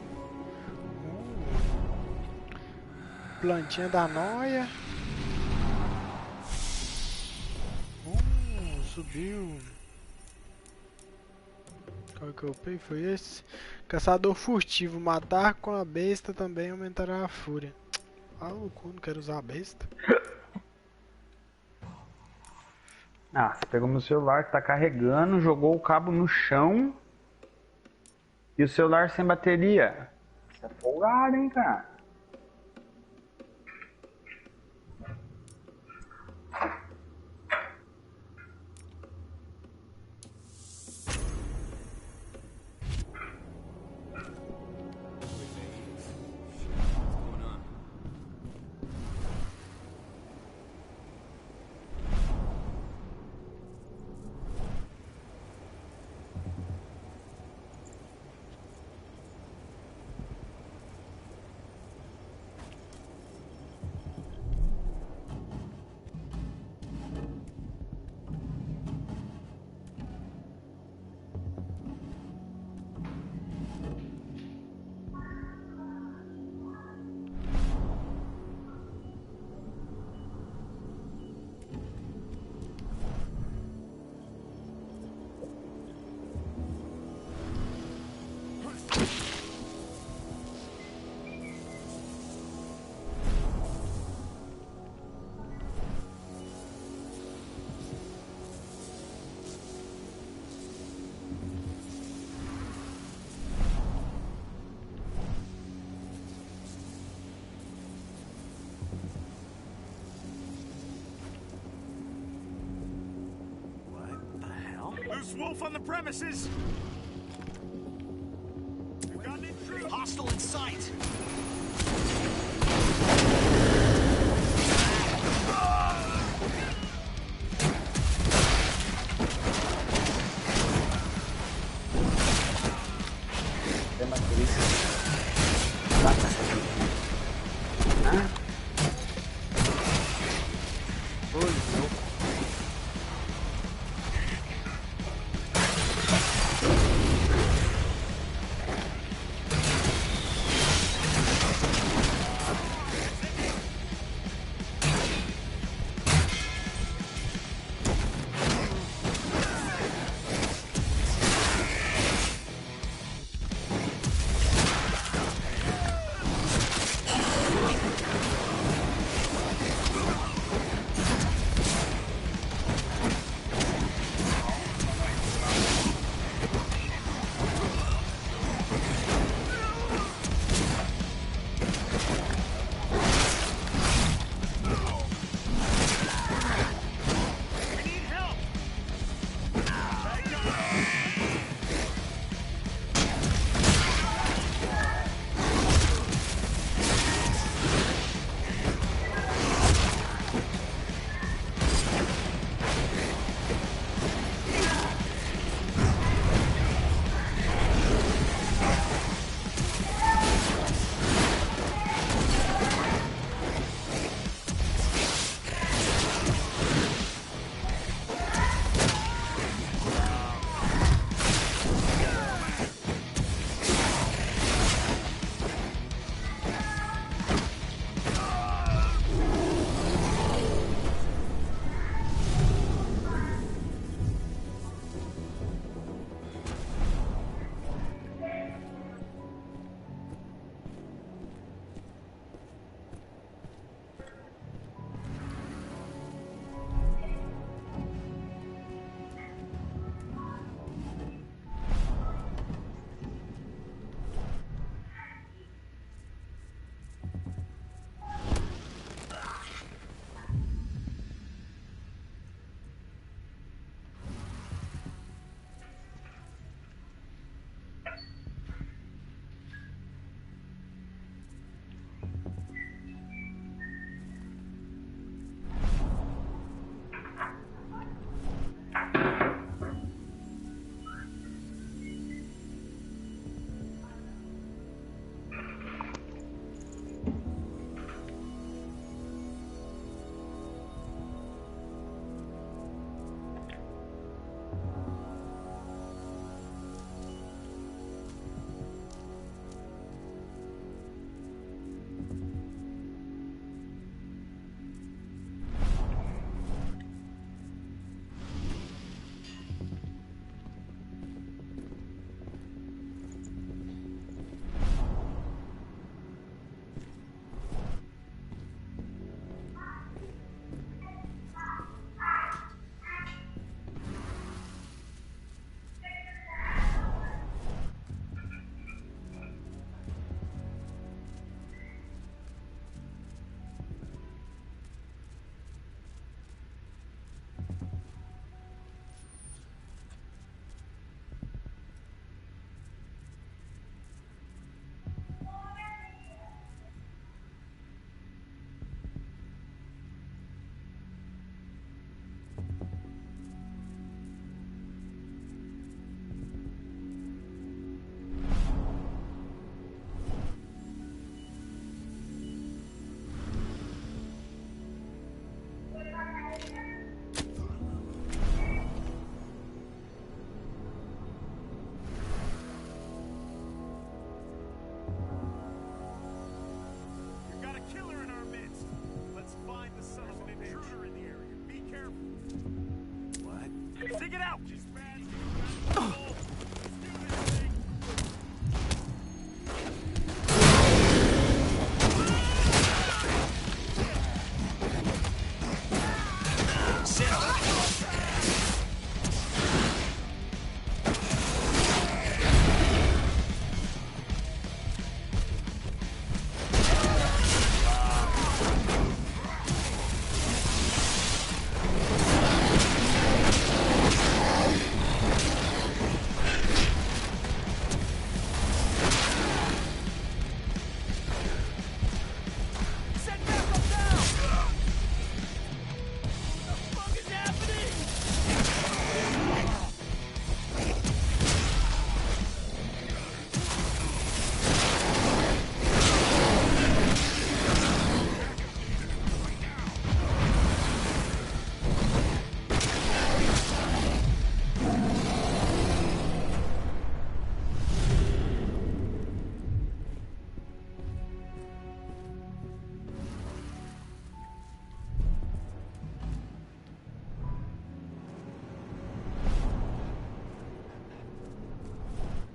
Plantinha da noia. Subiu. Qual que eu peguei? Foi esse? Caçador furtivo. Matar com a besta também aumentará a fúria. Ah, louco, não quero usar a besta. Ah, você pegou meu celular que tá carregando, jogou o cabo no chão e o celular sem bateria. Você é folgado, hein, cara? Loose wolf on the premises! We've got an intruder! Hostile in sight!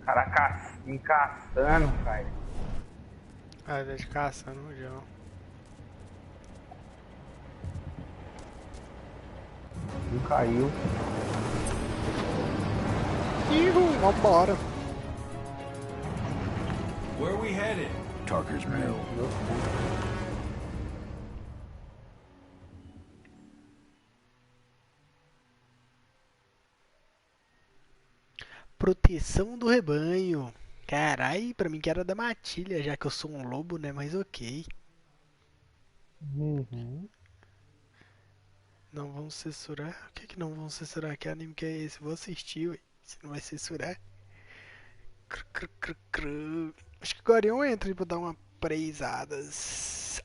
cara me caçando, cara. Ah, deixa caçando o João. Não caiu. Vambora. Where are we headed? Tarker's Mill. Proteção do rebanho. Carai, pra mim que era da matilha, já que eu sou um lobo, né? Mas ok. Uhum. Não vamos censurar? O que não vamos censurar? Que anime que é esse? Vou assistir, ué. Se não vai censurar. Acho que o Gorion entra aí pra dar uma preisada. Nossa,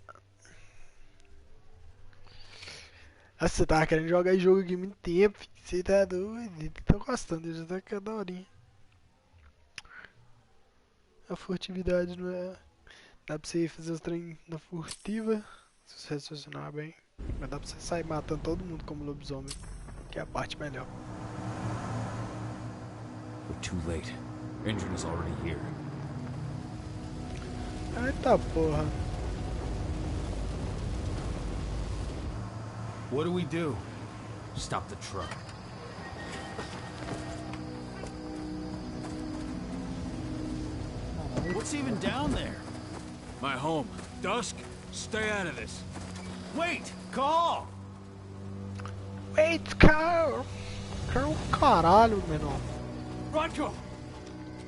você tava querendo jogar esse jogo aqui há muito tempo. Você tá doido? Tô gostando, já tá cada horinha. A furtividade não é. Dá pra você fazer os trem na furtiva, se você raciocinar bem. Mas dá pra você sair matando todo mundo como lobisomem, que é a parte melhor. We're too late. Engine is already here. Eita porra. What do we do? Stop the truck. What's even down there? My home. Dusk, stay out of this. Wait! Call! Wait, Carl! Carl, caralho, menor. Rodko!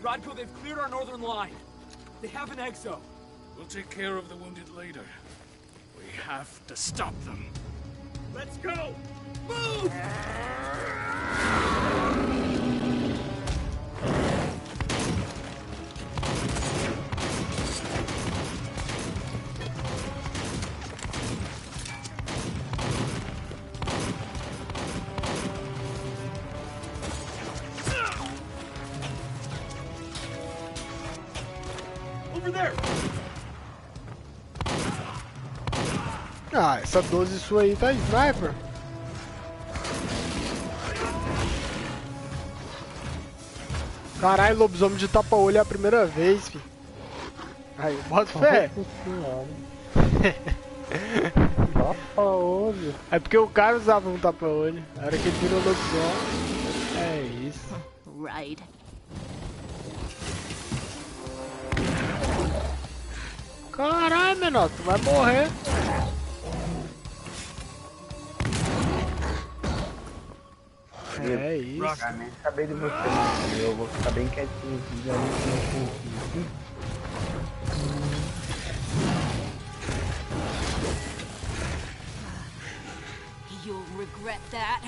Rodko, they've cleared our northern line. They have an exo. We'll take care of the wounded later. We have to stop them. Let's go! Move! Over there! Ah, essa 12 sua aí tá sniper. Caralho, lobisomem de tapa-olho é a primeira vez, filho. Aí, bota fé. Tapa-olho. É porque o cara usava um tapa-olho. Na hora que ele virou lobisomem. É isso. Right. Caralho, menor, tu vai morrer. É isso. Ah, nem saber de você, não. Eu vou ficar bem quietinho aqui, já não. You'll regret that.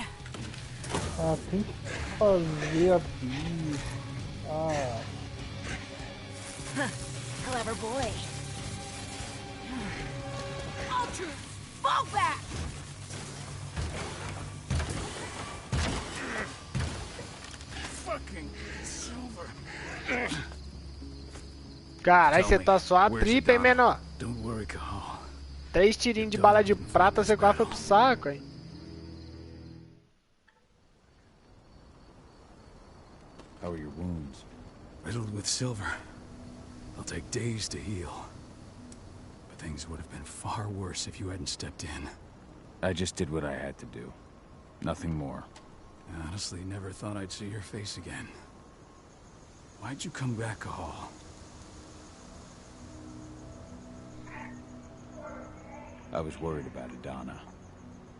Ah, tem que fazer a bicha. Ah. Clever boy. Ultra, fall back! Fucking Silver. Caralho, você tá só a tripa, hein, menor? Don't worry, Cahal. 3 tirinhos de bala de prata, você quase foi pro saco, hein? How are your wounds? Riddled with silver. They'll take days to heal. But things would have been far worse if you hadn't stepped in. I just did what I had to do. Nothing more. I honestly never thought I'd see your face again. Why'd you come back, Cahal? I was worried about Adana.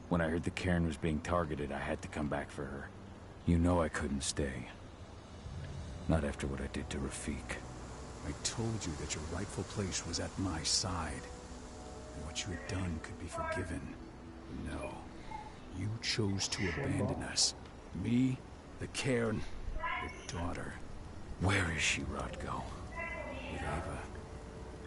When I heard the cairn was being targeted, I had to come back for her. You know I couldn't stay. Not after what I did to Rafik. I told you that your rightful place was at my side. And what you had done could be forgiven. No. You chose to abandon us. Me, the cairn, your daughter. Where is she, Rodko? With Ava.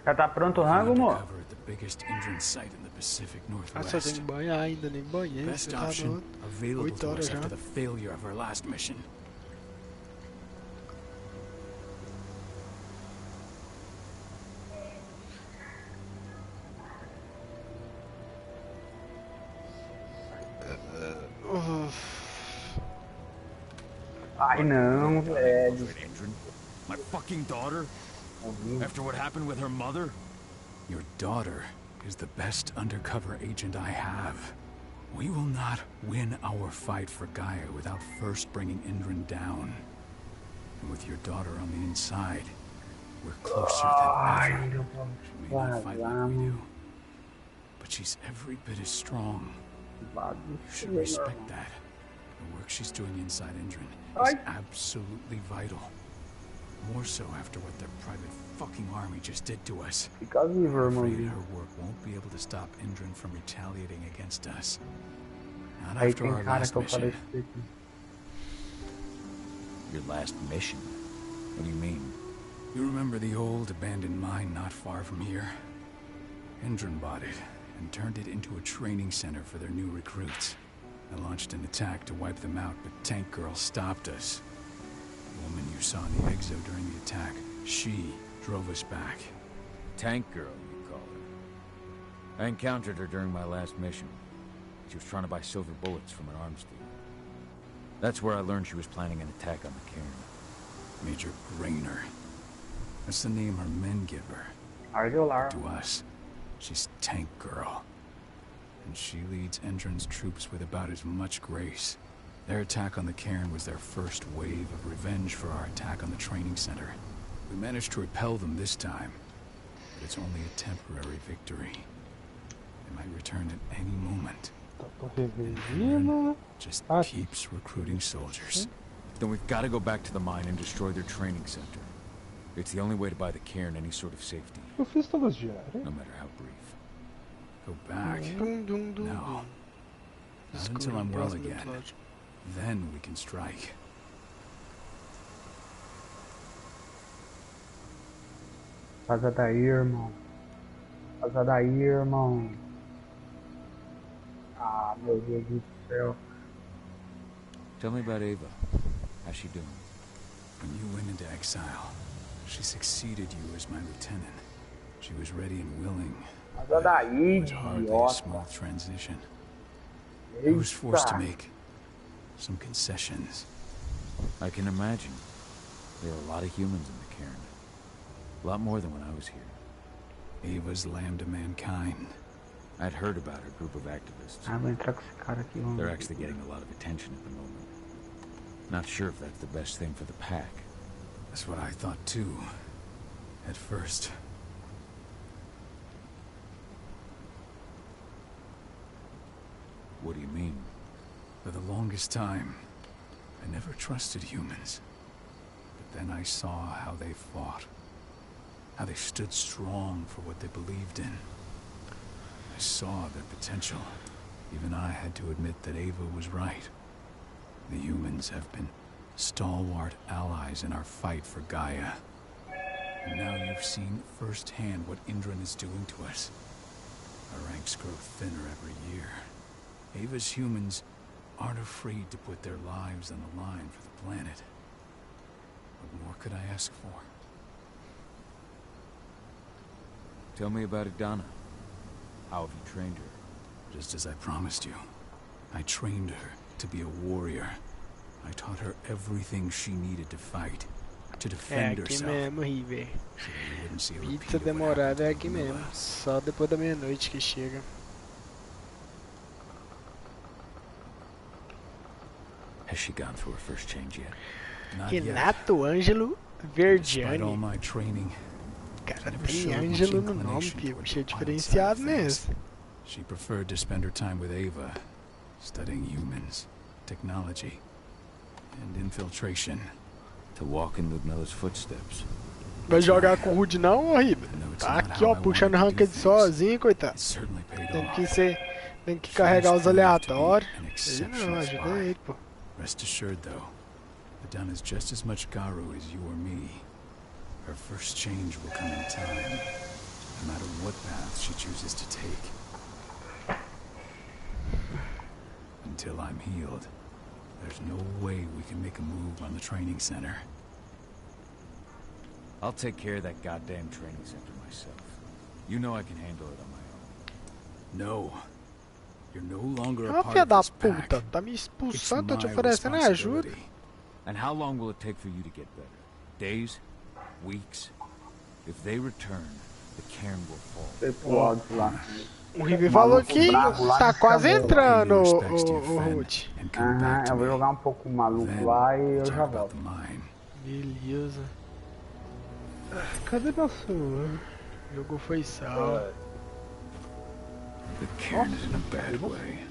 Já tá pronto o rango, amor? Cover at the biggest entrance site in the Pacific Ah, só tem Northwest. que banhar ainda, nem banhei. Best Você tá option doido. available 8 to horas us já. after the failure of our last mission. Ai não, velho. My fucking daughter? After what happened with her mother? Your daughter is the best undercover agent I have. We will not win our fight for Gaia without first bringing Indran down. And with your daughter on the inside, we're closer than ever. She may not fight like we do, but she's every bit as strong. You should respect that. The work she's doing inside Indran is absolutely vital. More so after what their private fucking army just did to us. I'm afraid her work won't be able to stop Indran from retaliating against us. Not after our last mission. Your last mission? What do you mean? You remember the old abandoned mine not far from here? Indran bought it and turned it into a training center for their new recruits. I launched an attack to wipe them out, but Tank Girl stopped us. The woman you saw in the exo during the attack, she drove us back. Tank Girl, you call her. I encountered her during my last mission. She was trying to buy silver bullets from an arms dealer. That's where I learned she was planning an attack on the cairn. Major Grainer. That's the name her men give her. To us, she's Tank Girl. And she leads Indran's troops with about as much grace. Their attack on the cairn was their first wave of revenge for our attack on the training center. We managed to repel them this time, but it's only a temporary victory. They might return at any moment. And just keeps recruiting soldiers. Then we've got to go back to the mine and destroy their training center. It's the only way to buy the cairn any sort of safety. No matter how brief. Go back? No. Not until I'm well again. Then we can strike. Vaza daí, irmão. Vaza daí, irmão. Ah, meu Deus do céu. Tell me about Ava. How's she doing? When you went into exile, she succeeded you as my lieutenant. She was ready and willing. Vaza daí, it was hardly a smooth transition. I was forced to make some concessions. I can imagine. There are a lot of humans in the cairn. A lot more than when I was here. Ava's lambda mankind. I'd heard about her group of activists. They're actually getting a lot of attention at the moment. Not sure if that's the best thing for the pack. That's what I thought too. At first. What do you mean? For the longest time, I never trusted humans. But then I saw how they fought. How they stood strong for what they believed in. I saw their potential. Even I had to admit that Ava was right. The humans have been stalwart allies in our fight for Gaia. And now you've seen firsthand what Indran is doing to us. Our ranks grow thinner every year. Ava's humans aren't afraid to put their lives on the line for the planet. What more could I ask for? Tell me about Adana. How have you trained her? Just as I promised you. I trained her to be a warrior. I taught her everything she needed to fight. To defend herself. Mesmo, River. So that we wouldn't see a repeat Pizza of what demorada happened é to aqui Mila. mesmo. Só depois da meia-noite que chega. Has she gone through her first change yet? Not yet. Renato Ângelo Despite all Verdiani. my training, Cara, never tem showed much Ângelo no nome, inclination Pio. toward Achei the violent diferenciado side of things. mesmo. She preferred to spend her time with Ava, studying humans, technology, and infiltration. To walk in Ludmilla's footsteps. Vai jogar com o Rude não, ô Riba? Tá aqui, ó, puxando ranked sozinho, coitado. Tem que carregar os aleatórios. Ele não, ajuda ele, pô. Rest assured, though, Adana is just as much Garu as you or me. Her first change will come in time, no matter what path she chooses to take. Until I'm healed, there's no way we can make a move on the training center. I'll take care of that goddamn training center myself. You know I can handle it on my own. No. You're no longer a Ó, part filha of da this pack. puta, tá me expulsando, tô It's te my oferecendo ajuda. responsibility. And how long will it take for you to get better? Days? Weeks. If they return, the cairn will fall. Foi pro áudio lá. O River falou que tá quase entrando, o Ruth. Aham, eu vou jogar um pouco o maluco lá e eu já volto. Beleza. Cadê meu celular? O jogo foi salvo. The cairn is in a bad way.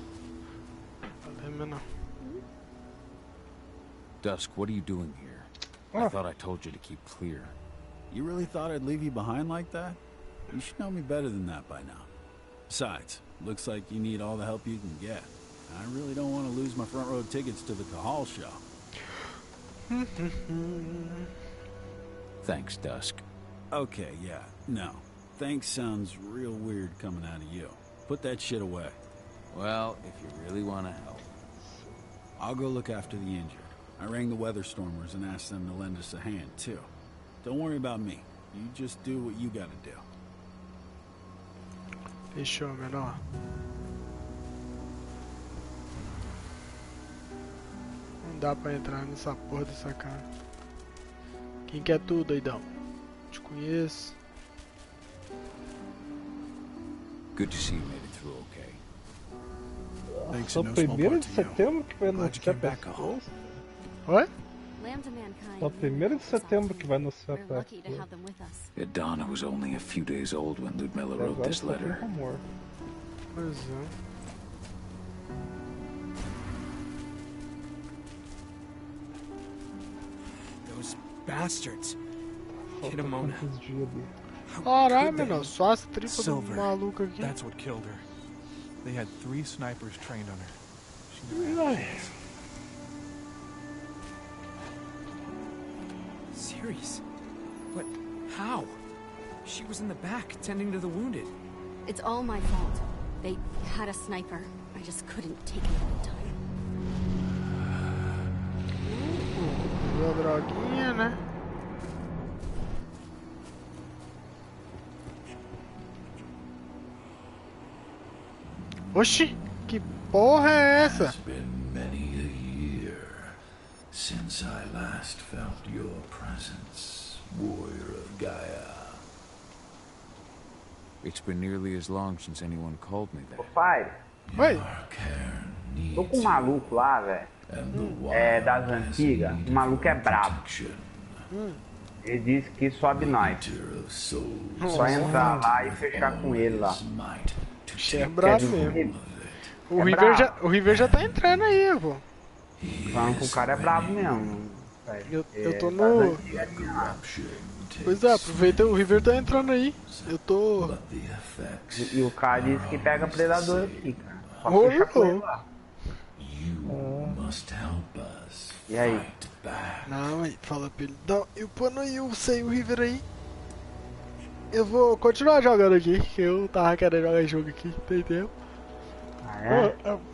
Dusk, what are you doing here? I thought I told you to keep clear. You really thought I'd leave you behind like that? You should know me better than that by now. Besides, looks like you need all the help you can get. I really don't want to lose my front row tickets to the Cahal show. Thanks, Dusk. Okay, yeah, no. Thanks sounds real weird coming out of you. Put that shit away. Well, if you really want to help. I'll go look after the injured. I rang the weather stormers and asked them to lend us a hand, too. Don't worry about me. You just do what you gotta do. Fechou, menor. Não dá pra entrar nessa porra dessa cara. Quem quer tu, doidão? Te conheço. Good to see you made it through okay. Só 1º de setembro que vai anunciar a PS2? Oi? Só 1º de setembro que vai anunciar a PS2. Donna was only a few days old when Ludmilla wrote this letter. Pois é. Those bastards. Kinemona. Caralho, menor, só as tripas do maluco aqui. That's what killed her. They had 3 snipers trained on her. She Serious? But how? She was in the back, tending to the wounded. It's all my fault. They had a sniper. I just couldn't take it at the time. Viu a droguinha, né? Oxi, que porra é essa? It's been many a year since I last felt your presence, warrior of Gaia. It's been nearly as long since anyone called me that. Ô pai, tô com um maluco lá, velho. É das antigas. O maluco é brabo. Ele disse que sobe nós. Só entrar lá e fechar com ele lá. É brabo mesmo. O River já tá entrando aí, pô. Falando que o cara é brabo mesmo. Eu tô no... Pois é, aproveita, o River tá entrando aí. Eu tô... E o cara disse que pega predador aqui, cara. Só fechar com ele lá. E aí? Não, aí, fala pra ele. Não, eu pano aí, eu sei o River aí. Eu vou continuar jogando aqui, que eu tava querendo jogar jogo aqui, tem tempo.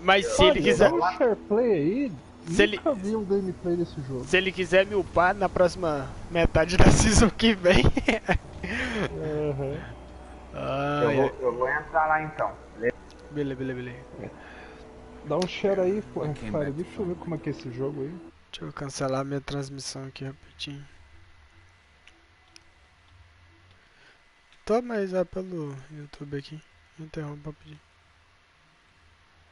Mas se ele quiser... Dá um share play aí. Nunca vi um gameplay desse jogo. Se ele quiser me upar na próxima metade da season que vem. Eu vou entrar lá então. Beleza. Dá um share aí, Fire. Deixa eu ver como é que é esse jogo aí. Deixa eu cancelar minha transmissão aqui rapidinho. Tô, mas é pelo YouTube aqui. Interrompa rapidinho.